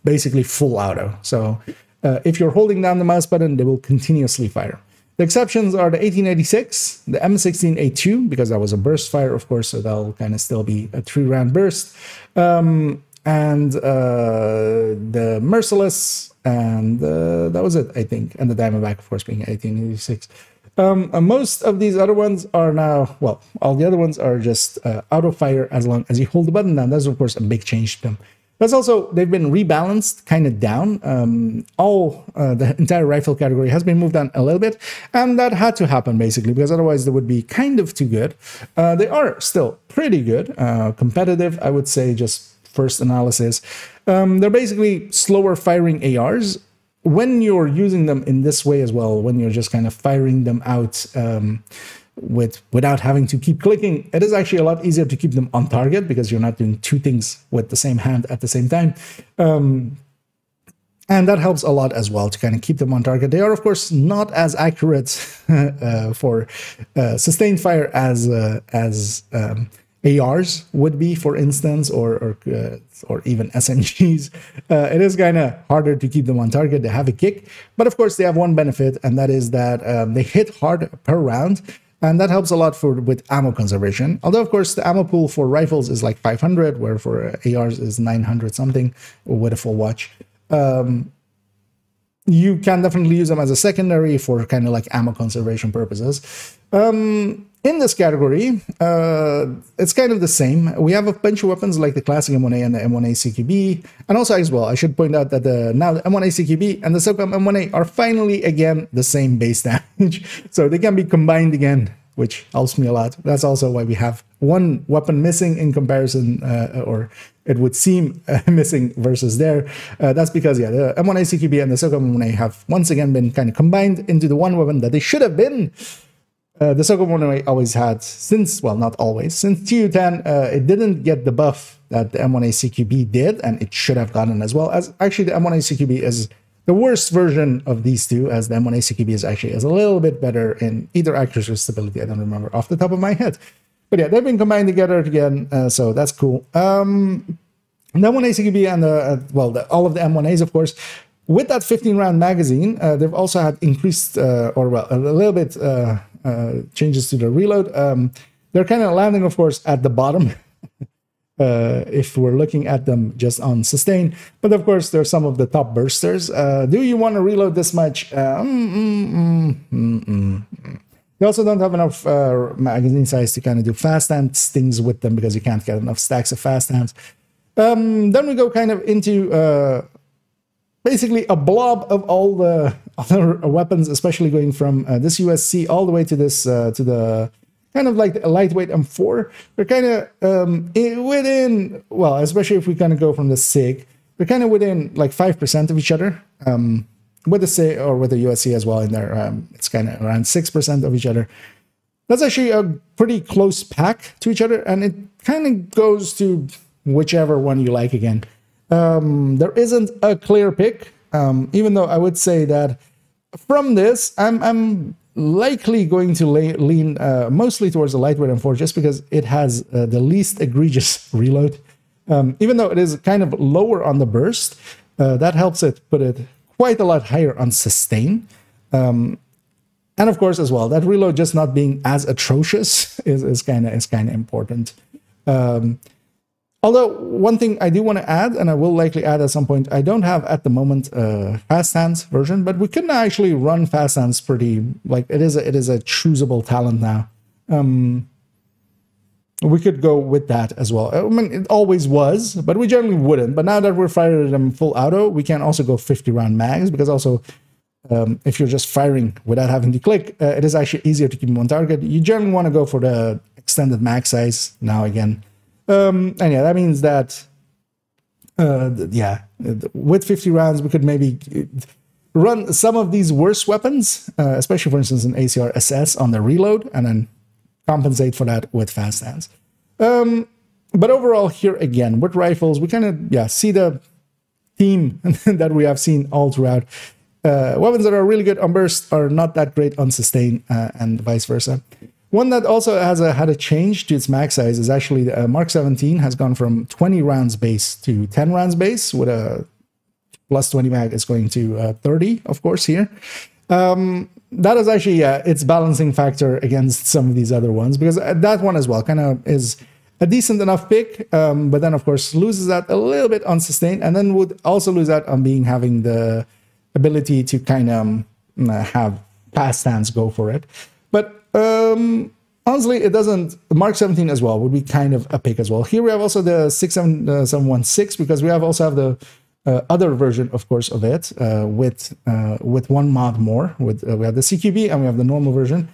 basically full auto. So if you're holding down the mouse button, they will continuously fire. The exceptions are the 1886, the M16A2, because that was a burst fire, of course, so that'll kind of still be a 3-round burst, and the Merciless, and that was it, I think, and the Diamondback, of course, being 1886. Most of these other ones are now, well, all the other ones are just auto fire as long as you hold the button down. That's, of course, a big change to them. That's also, they've been rebalanced kind of down. The entire rifle category has been moved down a little bit, and that had to happen, basically, because otherwise they would be kind of too good. They are still pretty good, competitive, I would say, just first analysis. They're basically slower firing ARs. When you're using them in this way as well, when you're just kind of firing them out without having to keep clicking, it is actually a lot easier to keep them on target because you're not doing two things with the same hand at the same time. And that helps a lot as well to kind of keep them on target. They are, of course, not as accurate for sustained fire as ARs would be, for instance, or even SMGs. It is kind of harder to keep them on target. They have a kick, but of course they have one benefit, and that is that they hit hard per round, and that helps a lot with ammo conservation. Although, of course, the ammo pool for rifles is like 500, where for ARs is 900 something with a full watch. You can definitely use them as a secondary for kind of like ammo conservation purposes. In this category, it's kind of the same. We have a bunch of weapons like the classic M1A and the M1A CQB. And also as well, I should point out that now the M1A CQB and the SOCOM M1A are finally, again, the same base damage. So they can be combined again, which helps me a lot. That's also why we have one weapon missing in comparison, or it would seem missing versus there. That's because, yeah, the M1A CQB and the SOCOM M1A have once again been kind of combined into the one weapon that they should have been. The SOCOM M1A always had, since, well, not always, since TU10, it didn't get the buff that the M1A CQB did, and it should have gotten as well. As actually, the M1A CQB is the worst version of these two, as the M1A CQB is actually a little bit better in either accuracy or stability. I don't remember off the top of my head. But yeah, they've been combined together again, so that's cool. The M1A CQB and all of the M1As, of course, with that 15-round magazine, they've also had increased, a little bit changes to the reload. They're kind of landing, of course, at the bottom if we're looking at them just on sustain. But of course, there's some of the top bursters. Do you want to reload this much? They also don't have enough magazine size to kind of do fast hands things with them because you can't get enough stacks of fast hands. Then we go kind of into basically a blob of all the other weapons, especially going from this USC all the way to this to the kind of like a lightweight M4. They're kind of within, well, especially if we kind of go from the SIG, they're kind of within like 5% of each other. With the SIG or with the USC as well in there, it's kind of around 6% of each other. That's actually a pretty close pack to each other, and it kind of goes to whichever one you like again. There isn't a clear pick, even though I would say that from this, I'm likely going to lean mostly towards the lightweight M4 just because it has the least egregious reload. Even though it is kind of lower on the burst, that helps it put it quite a lot higher on sustain. And of course, as well, that reload just not being as atrocious is kind of important. Although one thing I do want to add, and I will likely add at some point, I don't have at the moment a fast hands version, but we can actually run fast hands pretty, like it is a choosable talent now. We could go with that as well. I mean, it always was, but we generally wouldn't. But now that we're firing them full auto, we can also go 50-round mags, because also if you're just firing without having to click, it is actually easier to keep them on target. You generally want to go for the extended mag size now again. And yeah, that means that, with 50 rounds, we could maybe run some of these worse weapons, especially, for instance, an ACR SS on the reload, and then compensate for that with fast hands. But overall, here again, with rifles, we kind of, see the theme that we have seen all throughout. Weapons that are really good on burst are not that great on sustain, and vice versa. One that also has had a change to its mag size is actually the Mark 17 has gone from 20 rounds base to 10 rounds base, with a plus 20 mag is going to 30, of course, here. that is actually, yeah, its balancing factor against some of these other ones, because that one as well kind of is a decent enough pick, but then of course loses that a little bit on sustain, and then would also lose out on having the ability to kind of have past stands go for it. But honestly, it doesn't. Mark 17 as well would be kind of a pick as well. Here we have also the 716, because we also have the other version, of course, of it with one mod more. We have the CQB and we have the normal version.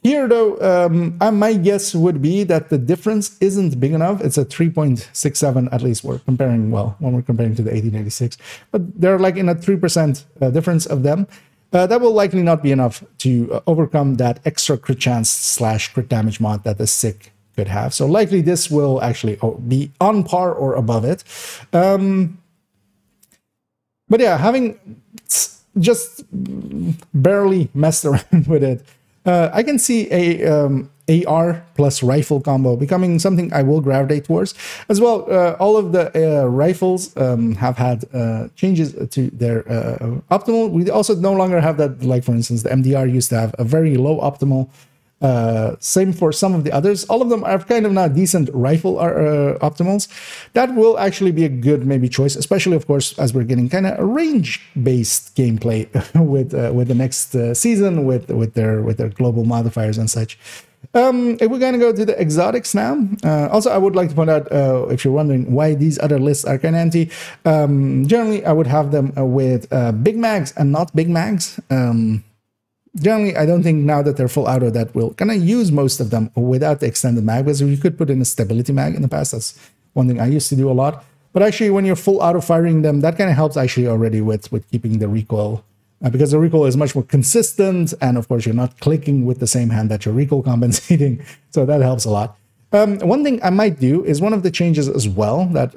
Here, though, my guess would be that the difference isn't big enough. It's a 3.67 at least. We're comparing, well, when we're comparing to the 1886, but they're like in a 3% difference of them. That will likely not be enough to overcome that extra crit chance / crit damage mod that the SICK could have. So likely this will actually be on par or above it. But yeah, having just barely messed around with it, I can see a AR plus rifle combo becoming something I will gravitate towards. As well, all of the rifles have had changes to their optimal. We also no longer have that, like for instance, the MDR used to have a very low optimal. Same for some of the others. All of them are kind of now decent rifle optimals. That will actually be a good maybe choice, especially of course as we're getting kind of a range-based gameplay with the next season with their global modifiers and such. If we're going to go to the exotics now, also I would like to point out, if you're wondering why these other lists are kind of empty, generally I would have them with big mags and not big mags. Generally, I don't think now that they're full auto that we'll kind of use most of them without the extended mag, because you could put in a stability mag in the past. That's one thing I used to do a lot. But actually, when you're full auto firing them, that kind of helps actually already with keeping the recoil, because the recoil is much more consistent, and of course you're not clicking with the same hand that you're recoil compensating, so that helps a lot. One thing I might do is one of the changes as well that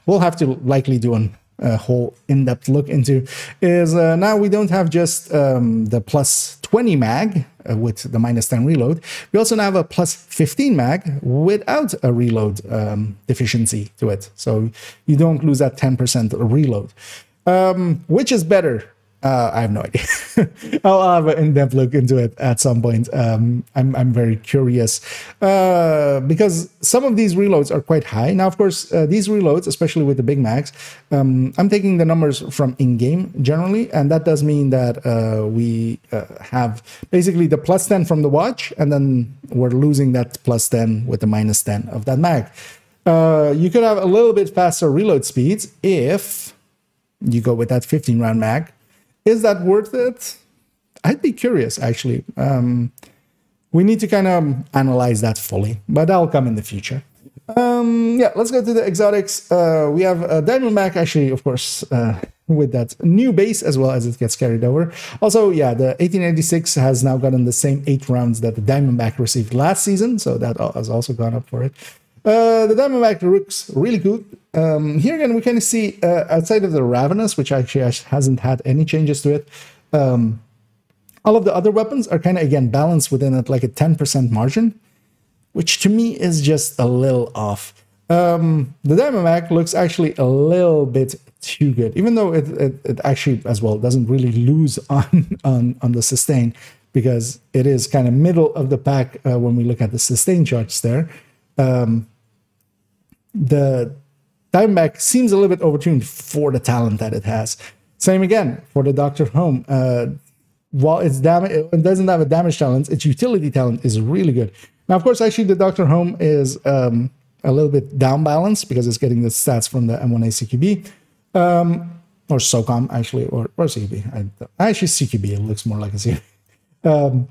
we'll have to likely do a whole in-depth look into is now we don't have just the plus 20 mag with the minus 10 reload. We also now have a plus 15 mag without a reload deficiency to it. So you don't lose that 10% reload. Which is better? I have no idea. I'll have an in-depth look into it at some point. I'm very curious because some of these reloads are quite high. Now, of course, these reloads, especially with the big mags, I'm taking the numbers from in-game generally, and that does mean that we have basically the plus 10 from the watch, and then we're losing that plus 10 with the minus 10 of that mag. You could have a little bit faster reload speeds if you go with that 15-round mag. Is that worth it? I'd be curious, actually. We need to kind of analyze that fully, but that'll come in the future. Yeah, let's go to the exotics. We have Diamondback, actually, of course, with that new base as well as it gets carried over. Also, yeah, the 1886 has now gotten the same 8 rounds that the Diamondback received last season, so that has also gone up for it. The Diamondback looks really good. Here again, we kind of see outside of the Ravenous, which actually hasn't had any changes to it, all of the other weapons are kind of, again, balanced within it like a 10% margin, which to me is just a little off. The Diamondback looks actually a little bit too good, even though it actually as well doesn't really lose on the sustain, because it is kind of middle of the pack when we look at the sustain charts there. The Diamondback seems a little bit overtuned for the talent that it has. Same again for the Dr. Home. While it doesn't have a damage talent, its utility talent is really good. Now, of course, actually the Dr. Home is a little bit down balanced because it's getting the stats from the M1A CQB. Or SOCOM, actually, or CQB. Actually, CQB, it looks more like a CQB.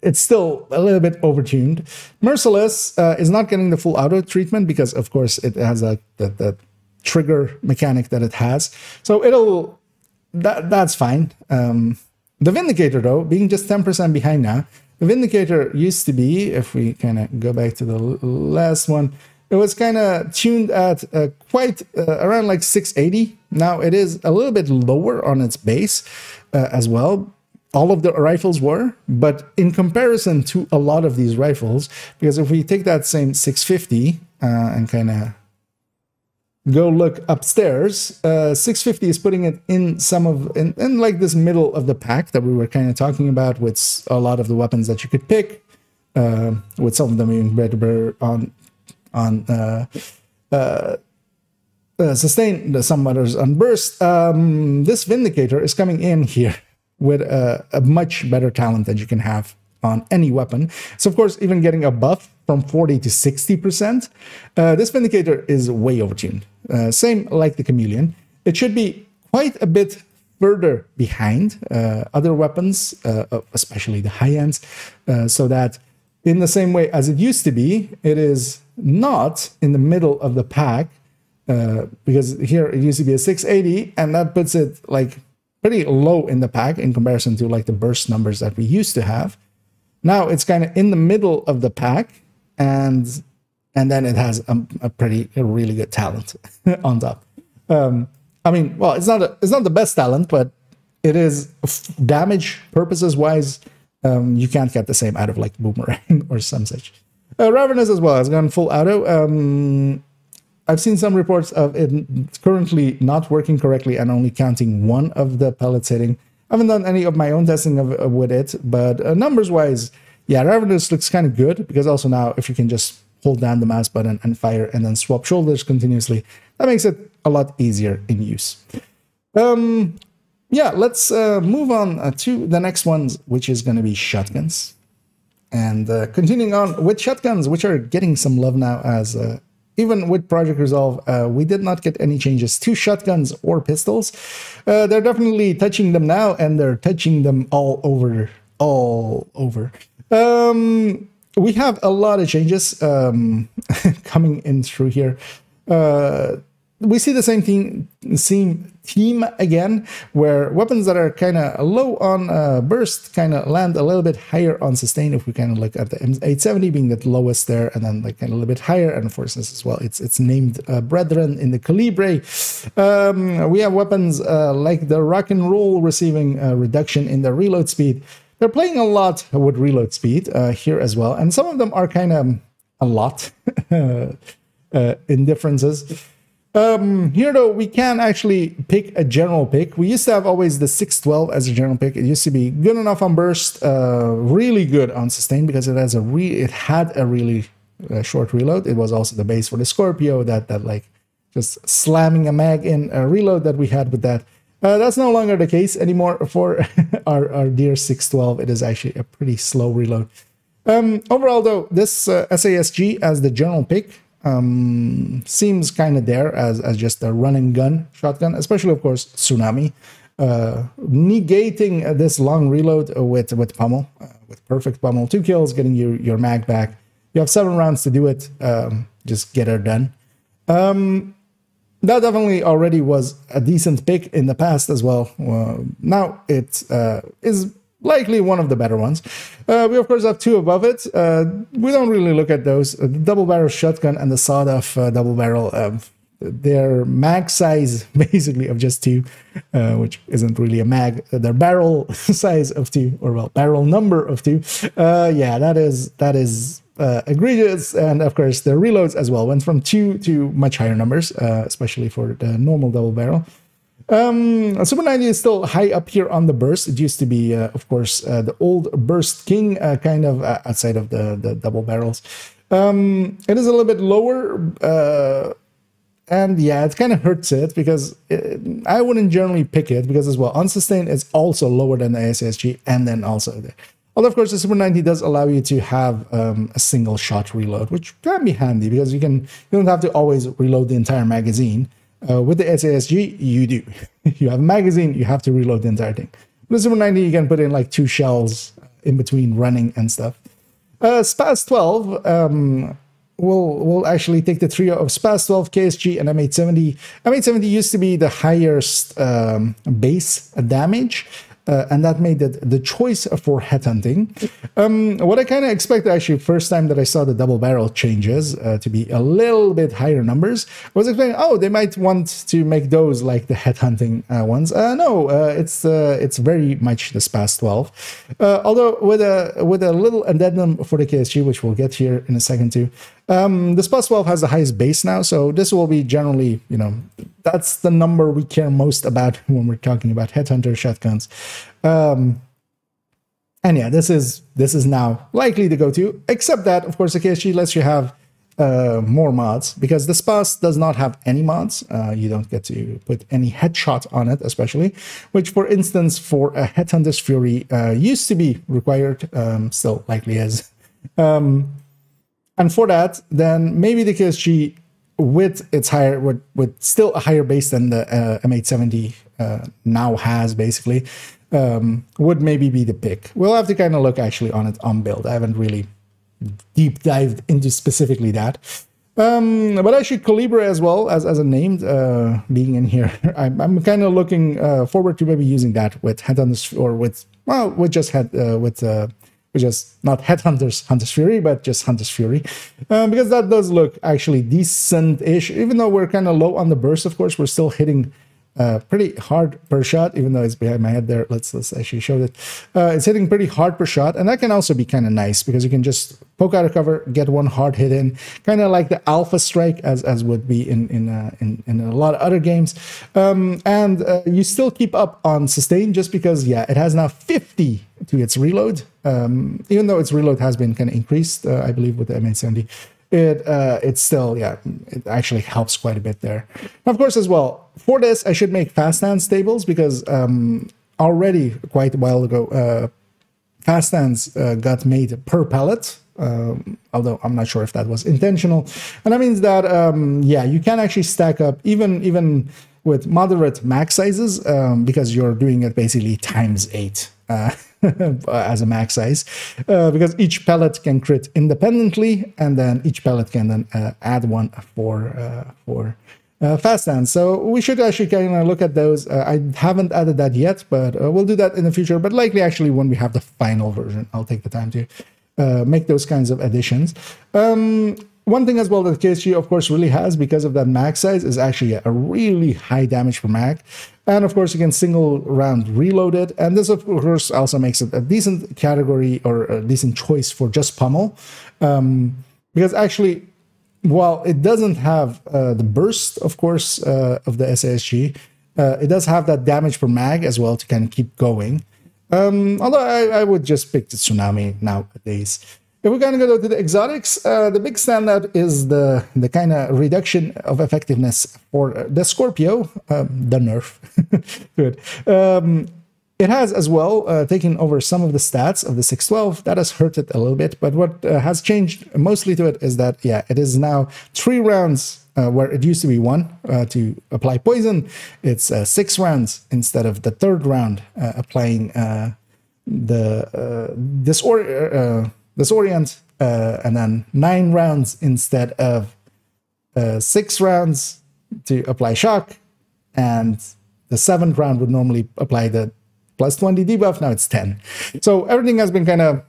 It's still a little bit overtuned. Merciless is not getting the full auto treatment because, of course, it has the trigger mechanic that it has. So that's fine. The Vindicator, though, being just 10% behind now, the Vindicator used to be, if we kind of go back to the last one, it was kind of tuned at quite around like 680. Now it is a little bit lower on its base as well. All of the rifles were, but in comparison to a lot of these rifles, because if we take that same 650 and kind of go look upstairs, 650 is putting it in in like this middle of the pack that we were kind of talking about, with a lot of the weapons that you could pick, with some of them being better on sustain, some others on burst. This Vindicator is coming in here with a much better talent than you can have on any weapon. So of course, even getting a buff from 40 to 60%, this Vindicator is way overtuned. Same like the Chameleon. It should be quite a bit further behind other weapons, especially the high ends, so that in the same way as it used to be, it is not in the middle of the pack, because here it used to be a 680, and that puts it like pretty low in the pack in comparison to like the burst numbers that we used to have. Now it's kind of in the middle of the pack, and then it has a really good talent on top. I mean, well, it's not the best talent, but it is, damage purposes wise, you can't get the same out of like Boomerang or some such. Ravenous as well has gone full auto. I've seen some reports of it currently not working correctly and only counting one of the pellets hitting. I haven't done any of my own testing with it, but numbers-wise, yeah, Ravenous looks kind of good, because also now if you can just hold down the mouse button and fire and then swap shoulders continuously, that makes it a lot easier in use. Yeah, let's move on to the next ones, which is going to be shotguns. And continuing on with shotguns, which are getting some love now, as even with Project Resolve, we did not get any changes to shotguns or pistols. They're definitely touching them now, and they're touching them all over. We have a lot of changes coming in through here. We see the same theme again, where weapons that are kind of low on burst kind of land a little bit higher on sustain. If we kind of look at the M870 being the lowest there, and then like kind of a little bit higher, and for instance as well, it's named Brethren in the Calibre. We have weapons like the Rock and Roll receiving a reduction in their reload speed. They're playing a lot with reload speed here as well, and some of them are kind of a lot in differences. Here though, we can actually pick a general pick. We used to have always the 612 as a general pick. It used to be good enough on burst, really good on sustain, because it had a really short reload. It was also the base for the Scorpio, that like just slamming a mag in a reload that we had with that. That's no longer the case anymore for our dear 612. It is actually a pretty slow reload. Overall though, this SASG as the general pick seems kind of there as just a run and gun shotgun, especially of course Tsunami, negating this long reload with pummel, with perfect pummel, 2 kills, getting your mag back. You have 7 rounds to do it. Just get her done. That definitely already was a decent pick in the past as well. Now it is likely one of the better ones. We of course have 2 above it. We don't really look at those. The double barrel shotgun and the sawed-off double barrel, their mag size basically of just 2, which isn't really a mag. Their barrel size of 2, or well, barrel number of 2. Yeah, that is egregious. And of course the reloads as well went from 2 to much higher numbers, especially for the normal double barrel. Super 90 is still high up here on the burst. It used to be, of course, the old burst king, kind of outside of the double barrels. It is a little bit lower, and yeah, it kind of hurts it, because I wouldn't generally pick it, because as well, unsustained is also lower than the ASSG, and then also there. Although, of course, the Super 90 does allow you to have a single shot reload, which can be handy, because you don't have to always reload the entire magazine. With the SASG, you do. You have a magazine, you have to reload the entire thing. With the Super 90, you can put in like 2 shells in between running and stuff. Spaz 12 will actually take the trio of Spaz 12, KSG, and M870. M870 used to be the highest base damage, and that made it the choice for headhunting. What I kind of expected, actually, first time that I saw the double barrel changes to be a little bit higher numbers, I was expecting, oh, they might want to make those like the headhunting ones. No, it's very much the Spaz 12. Although with a little addendum for the KSG, which we'll get here in a second too. The SPUS 12 has the highest base now, so this will be generally, that's the number we care most about when we're talking about Headhunter shotguns. And yeah, this is now likely to go to, except that, of course, the KSG lets you have more mods, because the SPUS does not have any mods. You don't get to put any headshot on it, especially, which, for instance, for a Headhunter's Fury used to be required, still likely is. And for that, then maybe the KSG with its higher, with still a higher base than the M870 now has, basically, would maybe be the pick. We'll have to kind of look actually on it on build. I haven't really deep dived into specifically that. But actually Calibre as well as a named being in here, I'm kind of looking forward to maybe using that with Headhunters, or with just not Headhunters Hunter's Fury, but just Hunter's Fury, because that does look actually decent-ish. Even though we're kind of low on the burst, of course, we're still hitting pretty hard per shot, even though it's behind my head there. Let's actually show it. It's hitting pretty hard per shot, and that can also be kind of nice, because you can just poke out of cover, get one hard hit in, kind of like the Alpha Strike, as would be in a lot of other games. And you still keep up on sustain, just because, yeah, it has now 50 to its reload, even though its reload has been kind of increased, I believe, with the M870. It's still, yeah, it actually helps quite a bit there. Of course, as well, for this, I should make fast hands stables, because already quite a while ago, fast hands got made per pellet, although I'm not sure if that was intentional. And that means that, yeah, you can actually stack up even with moderate max sizes, because you're doing it basically times 8. As a max size, because each pellet can crit independently, and then each pellet can then add one for fast hands. So we should actually kind of look at those. I haven't added that yet, but we'll do that in the future. But likely, actually, when we have the final version, I'll take the time to make those kinds of additions. One thing as well that KSG, of course, really has, because of that mag size, is actually a really high damage per mag. And of course, you can single round reload it. And this, of course, also makes it a decent category, or a decent choice for just pummel. Because actually, while it doesn't have the burst, of course, of the SASG, it does have that damage per mag as well to kind of keep going. Although I would just pick the Tsunami nowadays. If we're going to go to the exotics, the big standout is the kind of reduction of effectiveness for the Scorpio, the nerf. Good. It has as well taken over some of the stats of the 612. That has hurt it a little bit, but what has changed mostly to it is that, yeah, it is now 3 rounds where it used to be 1 to apply poison. It's 6 rounds instead of the 3rd round applying Disorient, and then 9 rounds instead of 6 rounds to apply shock, and the 7th round would normally apply the plus 20 debuff. Now it's 10. So everything has been kind of,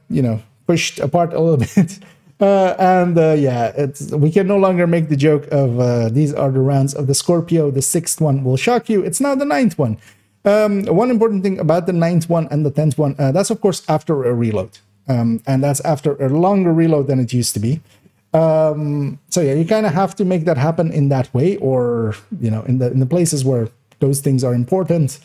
pushed apart a little bit. Yeah, we can no longer make the joke of these are the rounds of the Scorpio. The 6th one will shock you. It's now the 9th one. One important thing about the 9th one and the 10th one, that's of course after a reload. And that's after a longer reload than it used to be. So yeah, you kind of have to make that happen in that way, or in the places where those things are important.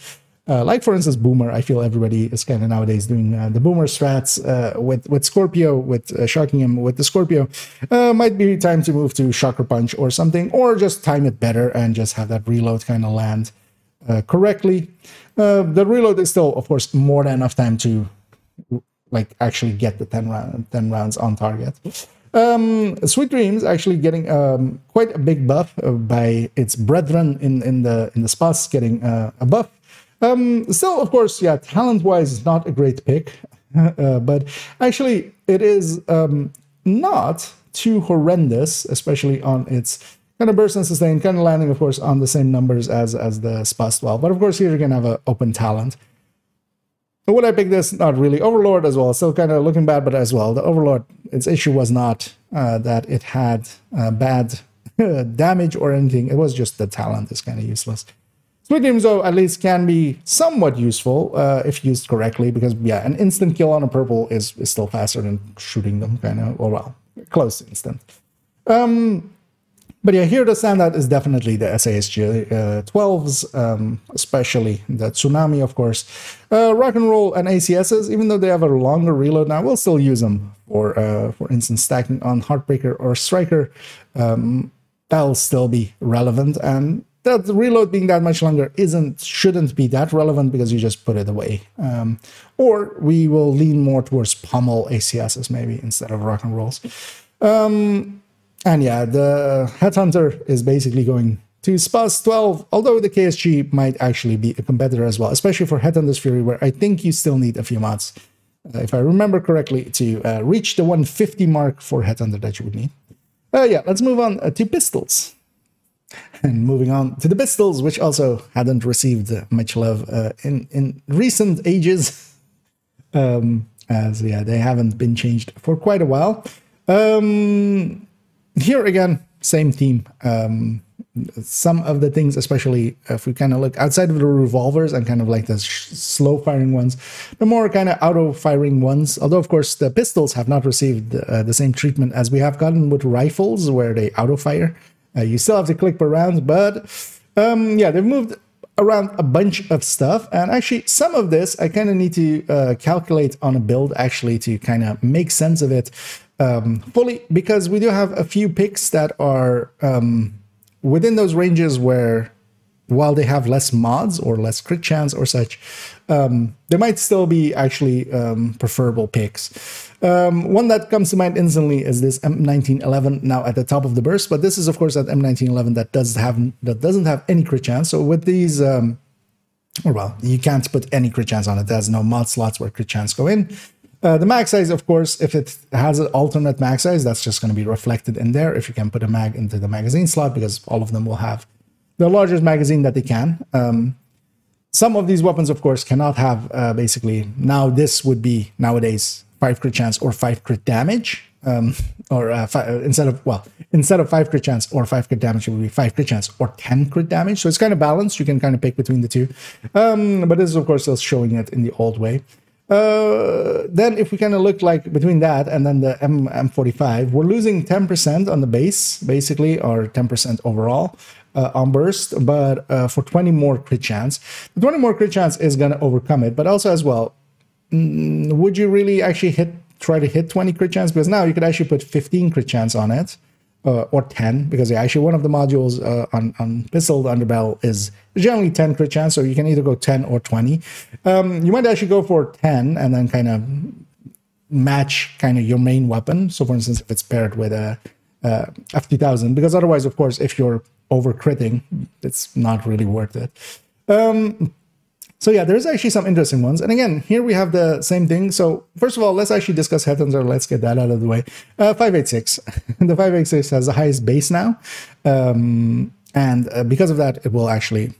Like for instance, Boomer. I feel everybody is kind of nowadays doing the Boomer strats with Scorpio, with shocking him with the Scorpio. Might be time to move to Shocker Punch or something, or just time it better and just have that reload kind of land correctly. The reload is still, of course, more than enough time to actually get the 10 rounds on target. Sweet Dreams actually getting quite a big buff by its brethren in the SPUS getting a buff. Still, of course, yeah, talent-wise, not a great pick, but actually it is not too horrendous, especially on its kind of burst and sustain, kind of landing, of course, on the same numbers as the SPUS 12. But of course, here you're gonna have an open talent. Would I pick this? Not really. Overlord as well. Still kind of looking bad, but as well. The Overlord, its issue was not that it had bad damage or anything. It was just the talent is kind of useless. Sweet Dreams, though, at least can be somewhat useful if used correctly, because, yeah, an instant kill on a purple is still faster than shooting them, kind of, or, well, close to instant. But yeah, here the standout is definitely the SASG 12s, especially the Tsunami, of course. Rock and Roll and ACSs, even though they have a longer reload now, we'll still use them for instance, stacking on Heartbreaker or Striker. That'll still be relevant, and that reload being that much longer shouldn't be that relevant because you just put it away. Or we will lean more towards Pommel ACSs maybe instead of Rock and Rolls. And yeah, the Headhunter is basically going to SPAS 12, although the KSG might actually be a competitor as well, especially for Headhunter's Fury, where I think you still need a few mods, if I remember correctly, to reach the 150 mark for Headhunter that you would need. Yeah, let's move on to pistols. And moving on to the pistols, which also hadn't received much love in recent ages, as yeah, they haven't been changed for quite a while. Here again, same theme. Some of the things, especially if we kind of look outside of the revolvers and kind of like the slow firing ones, the more kind of auto firing ones, although of course the pistols have not received the same treatment as we have gotten with rifles where they auto fire. You still have to click per round, but yeah, they've moved around a bunch of stuff, and actually some of this I kind of need to calculate on a build actually to kind of make sense of it fully, because we do have a few picks that are within those ranges where, while they have less mods or less crit chance or such, they might still be actually preferable picks. One that comes to mind instantly is this M1911, now at the top of the burst, but this is of course that M1911 that doesn't have any crit chance. So with these, or well, you can't put any crit chance on it. There's no mod slots where crit chance go in. The mag size, of course, if it has an alternate mag size, that's just going to be reflected in there if you can put a mag into the magazine slot, because all of them will have the largest magazine that they can. Some of these weapons, of course, cannot have basically, now this would be nowadays 5 crit chance or 5 crit damage, or instead of 5 crit chance or 5 crit damage, it would be 5 crit chance or 10 crit damage. So it's kind of balanced. You can kind of pick between the two. But this is, of course, still showing it in the old way. Then if we kind of look like between that and then the M45, we're losing 10% on the base, basically, or 10% overall on burst, but for 20 more crit chance. The 20 more crit chance is going to overcome it, but also as well, would you really actually try to hit 20 crit chance? Because now you could actually put 15 crit chance on it, or 10, because yeah, actually one of the modules on pistol underbarrel is generally 10 crit chance, so you can either go 10 or 20. You might actually go for 10 and then kind of match kind of your main weapon. So for instance, if it's paired with a F2000, because otherwise, of course, if you're over critting, it's not really worth it. So yeah, there's actually some interesting ones. And again, here we have the same thing. So first of all, let's actually discuss Headhunter. Let's get that out of the way. 586. The 586 has the highest base now. And because of that, it will actually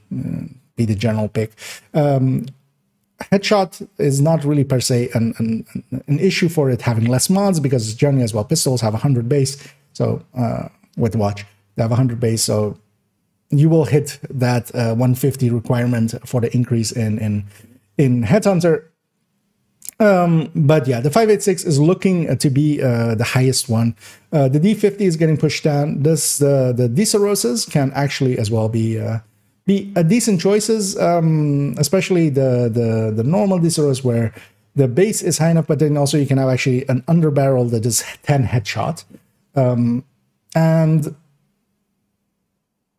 be the general pick. Headshot is not really per se an issue for it having less mods, because generally as well, pistols have 100 base. So with the watch, they have 100 base. So you will hit that 150 requirement for the increase in Headhunter. But yeah, the 586 is looking to be the highest one. The D50 is getting pushed down. The Deceroses can actually as well be a decent choices, especially the normal Deceros where the base is high enough, but then also you can have actually an underbarrel that is 10 headshot.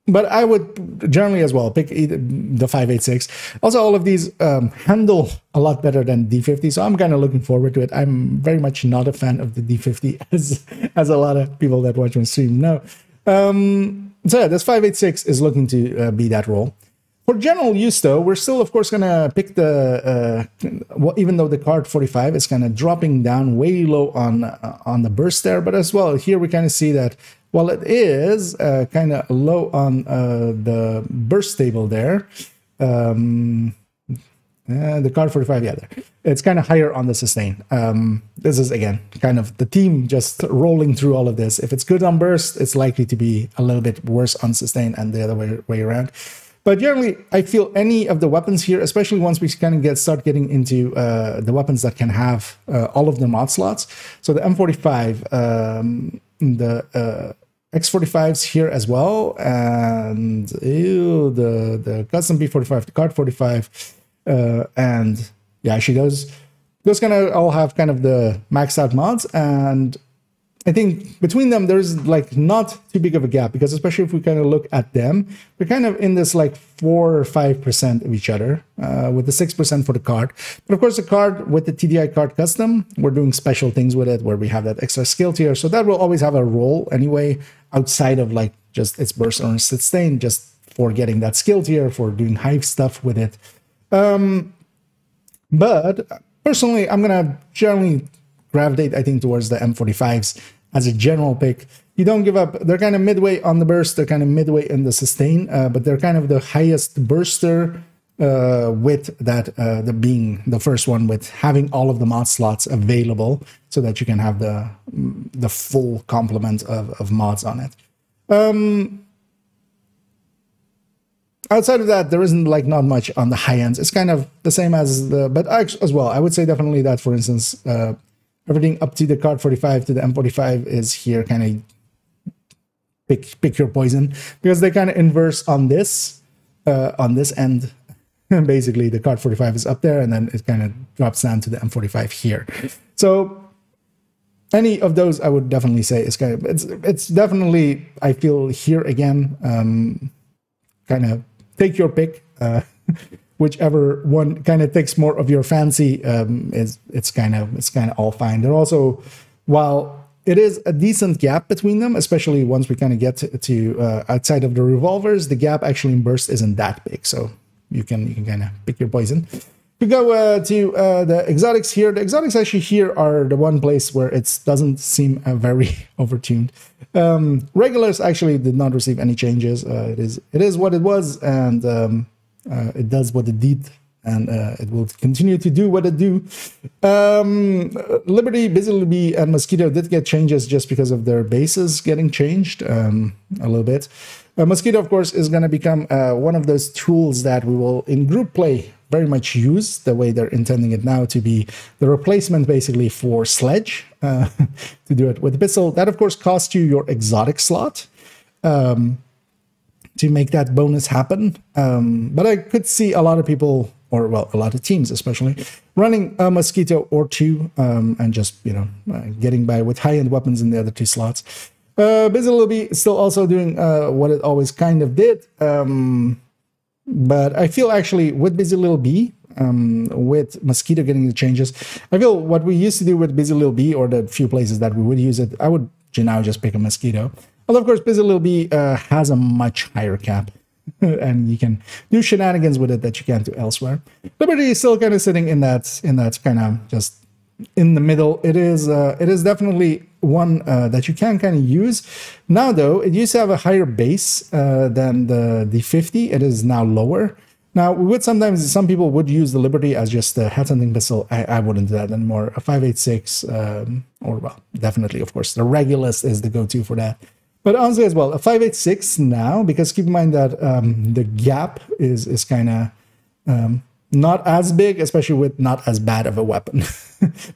But I would generally as well pick the 586. Also, all of these handle a lot better than D50, so I'm kind of looking forward to it. I'm very much not a fan of the D50, as a lot of people that watch my stream know. So yeah, this 586 is looking to be that role. For general use, though, we're still, of course, going to pick the, even though the card 45 is kind of dropping down way low on the burst there, but as well, here we kind of see that while it is kind of low on the burst table there, the card 45, yeah, there. It's kind of higher on the sustain. This is, again, kind of the team just rolling through all of this. If it's good on burst, it's likely to be a little bit worse on sustain and the other way around. But generally, I feel any of the weapons here, especially once we kind of start getting into the weapons that can have all of the mod slots. So the M45, the X45s here as well, and the custom P45, the card 45, and yeah, actually those kind of all have kind of the maxed out mods, and I think between them there's like not too big of a gap, because especially if we kind of look at them, they're kind of in this like 4 or 5% of each other, with the 6% for the card. But of course the card with the TDI card custom, we're doing special things with it where we have that extra skill tier, so that will always have a role anyway outside of like just its burst or sustain, just for getting that skill tier, for doing hive stuff with it. But personally, I'm gonna generally gravitate, I think, towards the M45s as a general pick. You don't give up. They're kind of midway on the burst. They're kind of midway in the sustain, but they're kind of the highest burster, with that being the first one with having all of the mod slots available, so that you can have the full complement of mods on it. Outside of that, there isn't like not much on the high ends. It's kind of the same as the, but as well, I would say definitely that, for instance, everything up to the card 45 to the M45 is here kind of pick your poison, because they kind of inverse on this end. Basically, the card 45 is up there, and then it kind of drops down to the M45 here. So any of those, I would definitely say is kind of, it's definitely, I feel here again, kind of take your pick. Whichever one kind of takes more of your fancy, it's kind of all fine. They're also, while it is a decent gap between them, especially once we kind of get to outside of the revolvers, the gap actually in burst isn't that big, so you can kind of pick your poison. We go to the exotics here. The exotics actually here are the one place where it doesn't seem very overtuned. Regulars actually did not receive any changes. It is what it was, and it does what it did, and it will continue to do what it do. Liberty, Busy Bee, and Mosquito did get changes just because of their bases getting changed a little bit. Mosquito, of course, is going to become one of those tools that we will, in group play, very much use, the way they're intending it now to be the replacement, basically, for Sledge, to do it with the pistol. That, of course, costs you your exotic slot to make that bonus happen. But I could see a lot of people, or well, a lot of teams especially, running a Mosquito or two, and just, you know, getting by with high-end weapons in the other two slots. Busy Little Bee still also doing what it always kind of did. But I feel actually with Busy Little Bee, with Mosquito getting the changes, I feel what we used to do with Busy Little Bee, or the few places that we would use it, I would now just pick a Mosquito. Although, of course, Busy Little Bee has a much higher cap, and you can do shenanigans with it that you can't do elsewhere. Liberty is still kind of sitting in that kind of just in the middle. It is definitely one that you can kind of use. Now, though, it used to have a higher base than the 50. It is now lower. Now, we would sometimes, some people would use the Liberty as just a headhunting pistol. I wouldn't do that anymore. A 5.86, or well, definitely, of course, the Regulus is the go-to for that. But honestly, as well, a 5.86 now, because keep in mind that the gap is kind of not as big, especially with not as bad of a weapon.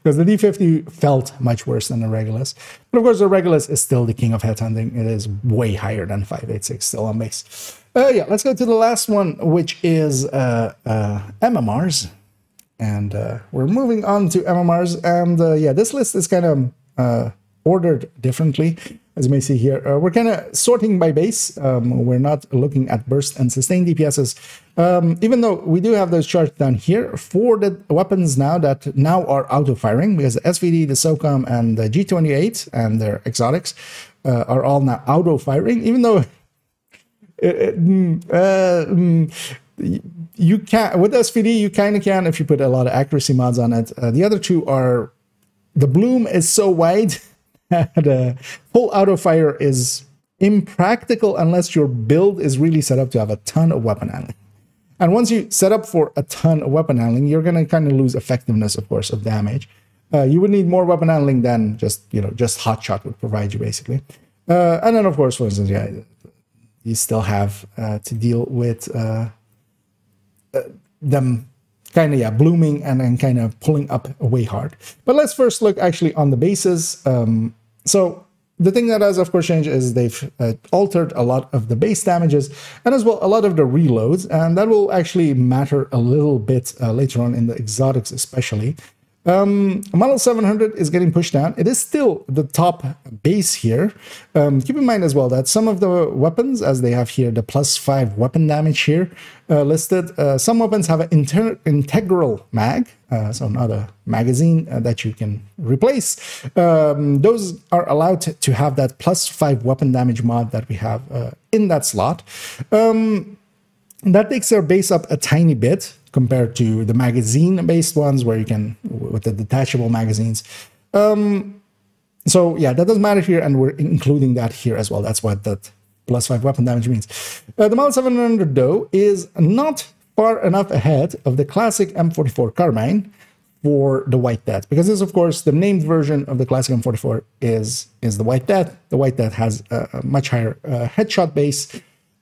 Because the D50 felt much worse than the Regulus. But of course, the Regulus is still the king of headhunting. It is way higher than 5.86 still on base. Yeah, let's go to the last one, which is MMRs. And we're moving on to MMRs. And yeah, this list is kind of ordered differently. As you may see here, we're kind of sorting by base. We're not looking at burst and sustain DPSs, even though we do have those charts down here for the weapons now that now are auto-firing, because the SVD, the SOCOM, and the G28 and their exotics are all now auto-firing, even though you can, with SVD, you kind of can if you put a lot of accuracy mods on it. The other two are, the bloom is so wide the full auto fire is impractical unless your build is really set up to have a ton of weapon handling. And once you set up for a ton of weapon handling, you're going to kind of lose effectiveness, of course, of damage. You would need more weapon handling than just, you know, just hot shot would provide you, basically. And then, of course, for instance, yeah, you still have to deal with them kind of, yeah, blooming and then kind of pulling up way hard. But let's first look actually on the bases. So The thing that has, of course, changed is they've altered a lot of the base damages and as well a lot of the reloads, and that will actually matter a little bit later on in the exotics especially. Model 700 is getting pushed down. It is still the top base here. Keep in mind as well that some of the weapons, as they have here the +5 weapon damage here listed, some weapons have an integral mag, so not a magazine that you can replace. Those are allowed to have that +5 weapon damage mod that we have in that slot. That takes their base up a tiny bit compared to the magazine-based ones where you can, with the detachable magazines. So yeah, that doesn't matter here, and we're including that here as well. That's what that +5 weapon damage means. The Model 700, though, is not far enough ahead of the classic M44 carbine for the White Death, because this, of course, the named version of the classic M44 is the White Death. The White Death has a much higher headshot base.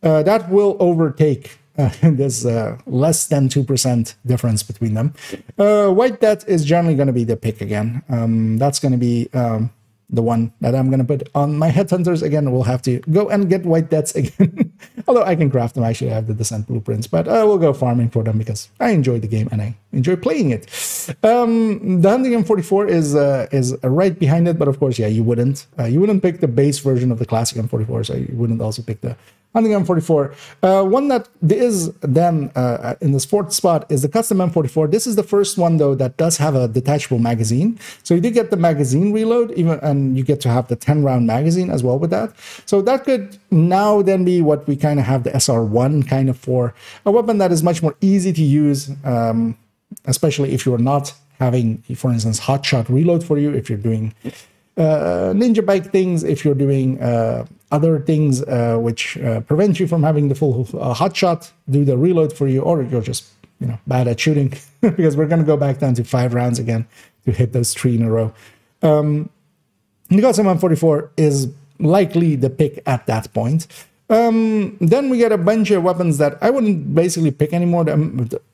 That will overtake this less than 2% difference between them. White Death is generally going to be the pick again. That's going to be the one that I'm going to put on my headhunters. Again, we'll have to go and get White Deaths again. Although I can craft them. Actually, I have the Descent blueprints, but we'll go farming for them because I enjoy the game and I enjoy playing it. The Hunting M44 is right behind it, but of course, yeah, you wouldn't pick the base version of the classic M44, so you wouldn't also pick the Hunting M44. One that is then in the fourth spot is the Custom M44. This is the first one, though, that does have a detachable magazine. So you do get the magazine reload, and you get to have the 10-round magazine as well with that. So that could now then be what we kind of have the SR1 kind of for, a weapon that is much more easy to use, especially if you're not having, for instance, hotshot reload for you, if you're doing ninja bike things, if you're doing other things which prevent you from having the full hotshot do the reload for you, or you're just bad at shooting, because we're going to go back down to 5 rounds again to hit those 3 in a row. The Custom M44 is likely the pick at that point. Then we get a bunch of weapons that I wouldn't basically pick anymore,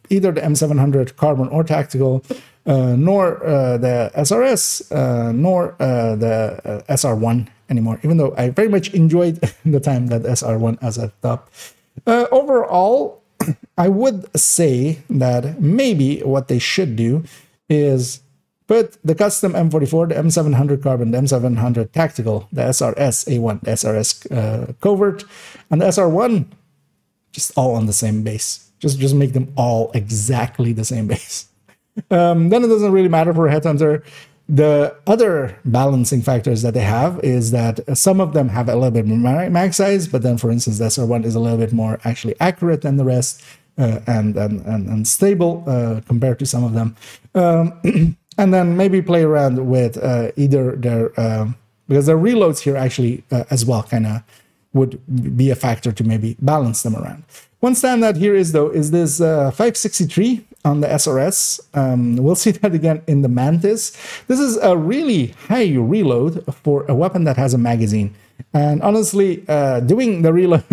either the M700 Carbon or Tactical, nor the SRS, nor the SR1 anymore, even though I very much enjoyed the time that SR1 as a top. Overall, I would say that maybe what they should do is put the Custom M44, the M700 Carbon, the M700 Tactical, the SRS A1, the SRS Covert, and the SR1 just all on the same base. Just make them all exactly the same base. Then it doesn't really matter for a headhunter. The other balancing factors that they have is that some of them have a little bit more mag size, but then, for instance, the SR1 is a little bit more actually accurate than the rest and stable compared to some of them. And then maybe play around with either their, because their reloads here actually as well kind of would be a factor to maybe balance them around. One standout here is, though, is this 563 on the SRS. We'll see that again in the Mantis. This is a really high reload for a weapon that has a magazine. And honestly, doing the reload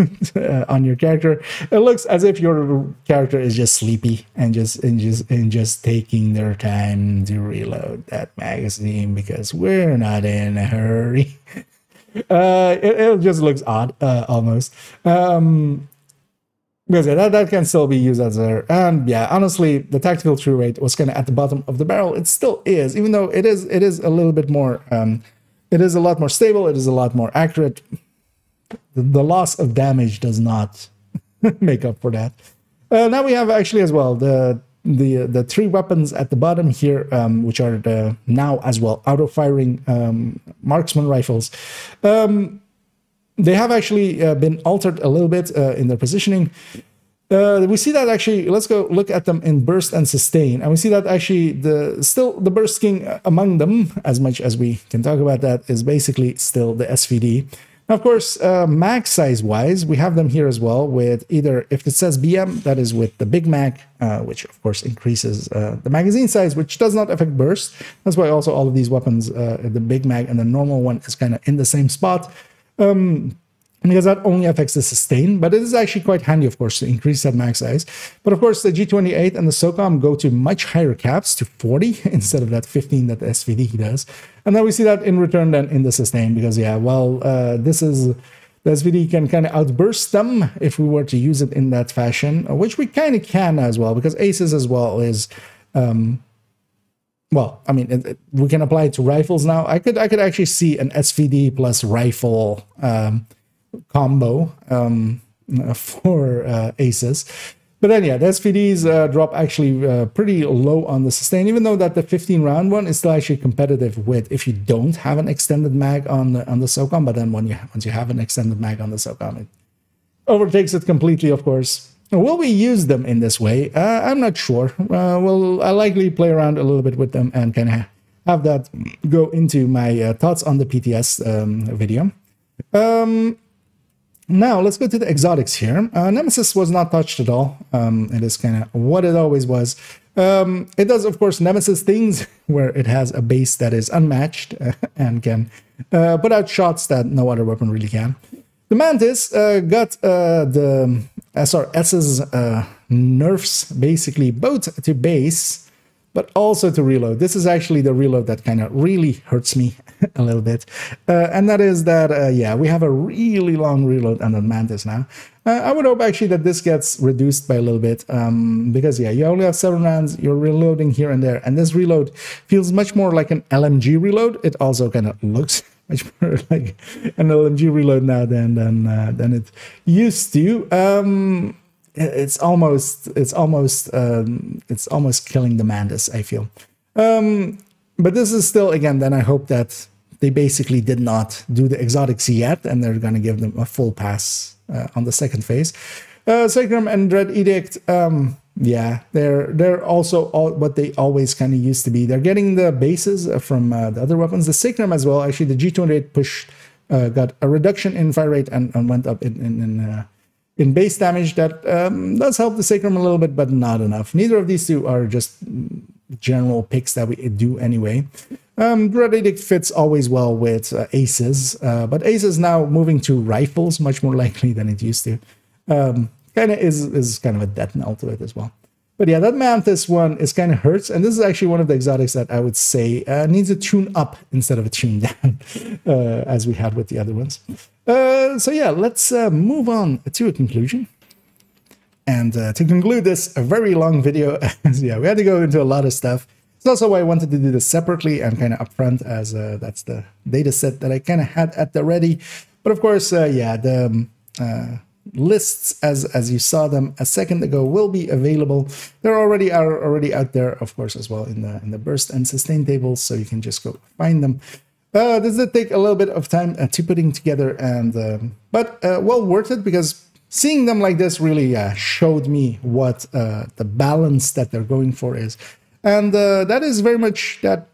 on your character, it looks as if your character is just sleepy and just taking their time to reload that magazine, because we're not in a hurry. It just looks odd, almost. Because that can still be used as a, and yeah, honestly, the tactical true rate was kind of at the bottom of the barrel. It still is, even though it is a little bit more, it is a lot more stable. It is a lot more accurate. The loss of damage does not make up for that. Now we have actually as well the 3 weapons at the bottom here, which are the now as well auto-firing marksman rifles. They have actually been altered a little bit in their positioning. We see that actually, let's go look at them in burst and sustain. And we see that actually still the burst king among them, as much as we can talk about that, is basically still the SVD. Now, of course, mag size wise, we have them here as well with either, if it says BM, that is with the big mag, which of course increases the magazine size, which does not affect burst. That's why also all of these weapons, the big mag and the normal one is kind of in the same spot. because that only affects the sustain, but it is actually quite handy, of course, to increase that mag size. But of course, the G28 and the SOCOM go to much higher caps, to 40 instead of that 15 that the SVD does. And then we see that in return then in the sustain, because yeah, well, this is, the SVD can kind of outburst them if we were to use it in that fashion, which we kind of can as well, because aces as well is, well, I mean, we can apply it to rifles now. I could actually see an SVD plus rifle combo for aces. But then yeah, the SVDs drop actually pretty low on the sustain, even though that the 15 round one is still actually competitive with if you don't have an extended mag on the SOCOM. But then once you have an extended mag on the SOCOM, it overtakes it completely, of course. Will we use them in this way? I'm not sure. I'll likely play around a little bit with them and kind of have that go into my thoughts on the PTS video. Now, let's go to the exotics here. Nemesis was not touched at all. It is kind of what it always was. It does, of course, Nemesis things where it has a base that is unmatched and can put out shots that no other weapon really can. The Mantis got the SRS's nerfs, basically, both to base, but also to reload. This is actually the reload that kind of really hurts me a little bit. And that is that, yeah, we have a really long reload on the Mantis now. I would hope actually that this gets reduced by a little bit, because, yeah, you only have 7 rounds, you're reloading here and there, and this reload feels much more like an LMG reload. It also kind of looks much more like an LMG reload now than it used to. It's almost killing the Mantis, I feel. But this is still, again, then I hope that they basically did not do the exotics yet, and they're going to give them a full pass on the second phase. Sacrum and Dread Edict, yeah, they're also what they always kind of used to be. They're getting the bases from the other weapons. The Sacrum as well. Actually, the G28 push got a reduction in fire rate and went up in base damage. That does help the Sacrum a little bit, but not enough. Neither of these two are just general picks that we do anyway. Dread Edict fits always well with aces, but aces now moving to rifles much more likely than it used to. Kind of is kind of a death knell to it as well. But yeah, that Mantis one is kind of hurts, and this is actually one of the exotics that I would say needs a tune up instead of a tune down, as we had with the other ones. So yeah, let's move on to a conclusion. And to conclude this, a very long video, yeah, we had to go into a lot of stuff. It's also why I wanted to do this separately and kind of upfront, as that's the data set that I kind of had at the ready. But of course, yeah, the lists as you saw them a second ago will be available. They're already out there, of course, as well in the burst and sustain tables, so you can just go find them. This did take a little bit of time to putting together, and but well worth it, because seeing them like this really showed me what the balance that they're going for is. And that is very much that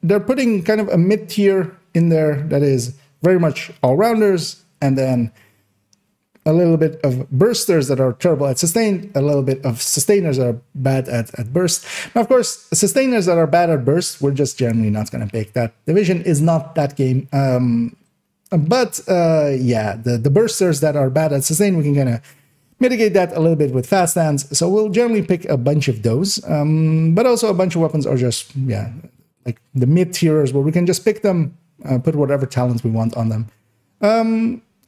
they're putting kind of a mid-tier in there that is very much all-rounders, and then a little bit of bursters that are terrible at sustain, a little bit of sustainers that are bad at burst. Now, of course, sustainers that are bad at burst, we're just generally not going to pick. That division is not that game. But yeah, the bursters that are bad at sustain, we can kind of mitigate that a little bit with fast hands. So we'll generally pick a bunch of those. But also a bunch of weapons are just, yeah, like the mid-tiers where we can just pick them, put whatever talents we want on them.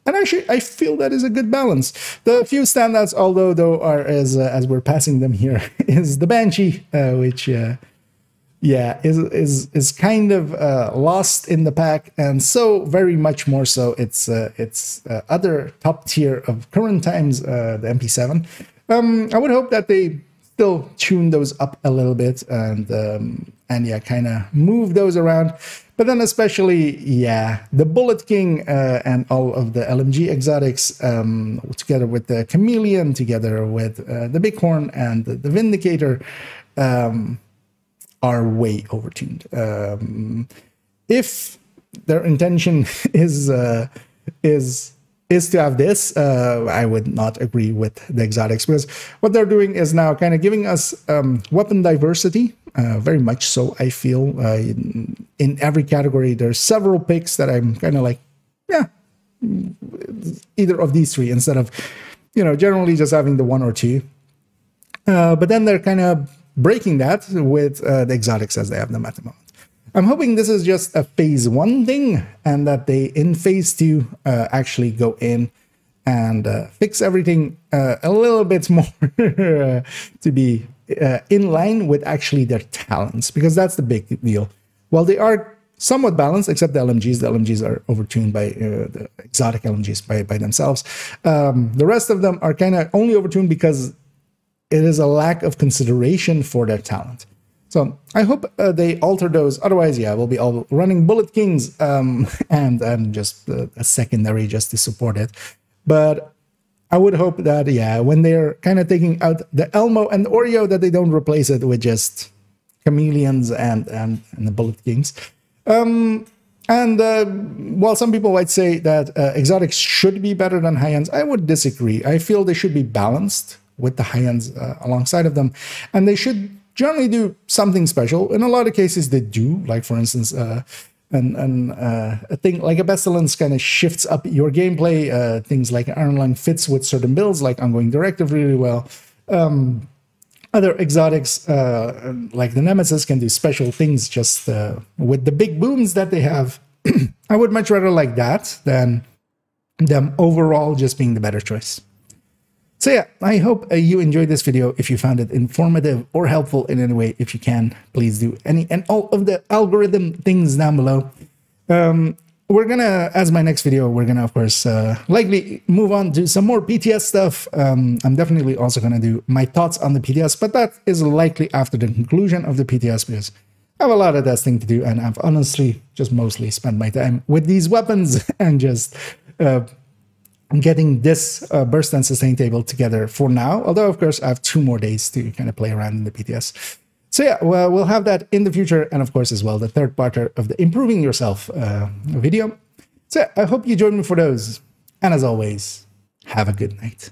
And actually, I feel that is a good balance. The few standouts, although though, are as we're passing them here, is the Banshee, which yeah, is kind of lost in the pack, and so very much more so its other top tier of current times, the MP7. I would hope that they still tune those up a little bit and yeah, kind of move those around. But then especially, yeah, the Bullet King and all of the LMG exotics, together with the Chameleon, together with the Bighorn and the Vindicator, are way overtuned. If their intention is to have this, I would not agree with the exotics, because what they're doing is now kind of giving us weapon diversity, very much so, I feel. In every category, there's several picks that I'm kind of like, yeah, either of these three instead of, generally just having the one or two. But then they're kind of breaking that with the exotics as they have them at the moment. I'm hoping this is just a phase 1 thing, and that they, in phase 2, actually go in and fix everything a little bit more to be in line with actually their talents, because that's the big deal. While they are somewhat balanced, except the LMGs are overtuned by the exotic LMGs by themselves. The rest of them are kind of only overtuned because it is a lack of consideration for their talent. So I hope they alter those. Otherwise, yeah, we'll be all running Bullet Kings and just a secondary just to support it. But I would hope that, yeah, when they're kind of taking out the Elmo and the Oreo, that they don't replace it with just Chameleons and the Bullet Kings. While some people might say that exotics should be better than high-ends, I would disagree. I feel they should be balanced with the high-ends alongside of them, and they should generally do something special. In a lot of cases, they do. Like, for instance, a thing like a Pestilence kind of shifts up your gameplay. Things like Iron Lung fits with certain builds, like Ongoing Directive, really well. Other exotics, like the Nemesis, can do special things just with the big booms that they have. I would much rather like that than them overall just being the better choice. So yeah, I hope you enjoyed this video. If you found it informative or helpful in any way, if you can, please do any and all of the algorithm things down below. We're gonna, as my next video, we're gonna, of course, likely move on to some more PTS stuff. I'm definitely also gonna do my thoughts on the PTS, but that is likely after the conclusion of the PTS, because I have a lot of testing to do, and I've honestly just mostly spent my time with these weapons and just getting this burst and sustain table together for now. Although, of course, I have 2 more days to kind of play around in the PTS. So yeah, well, we'll have that in the future, and of course as well the third part of the Improving Yourself video. So yeah, I hope you join me for those, and as always, have a good night.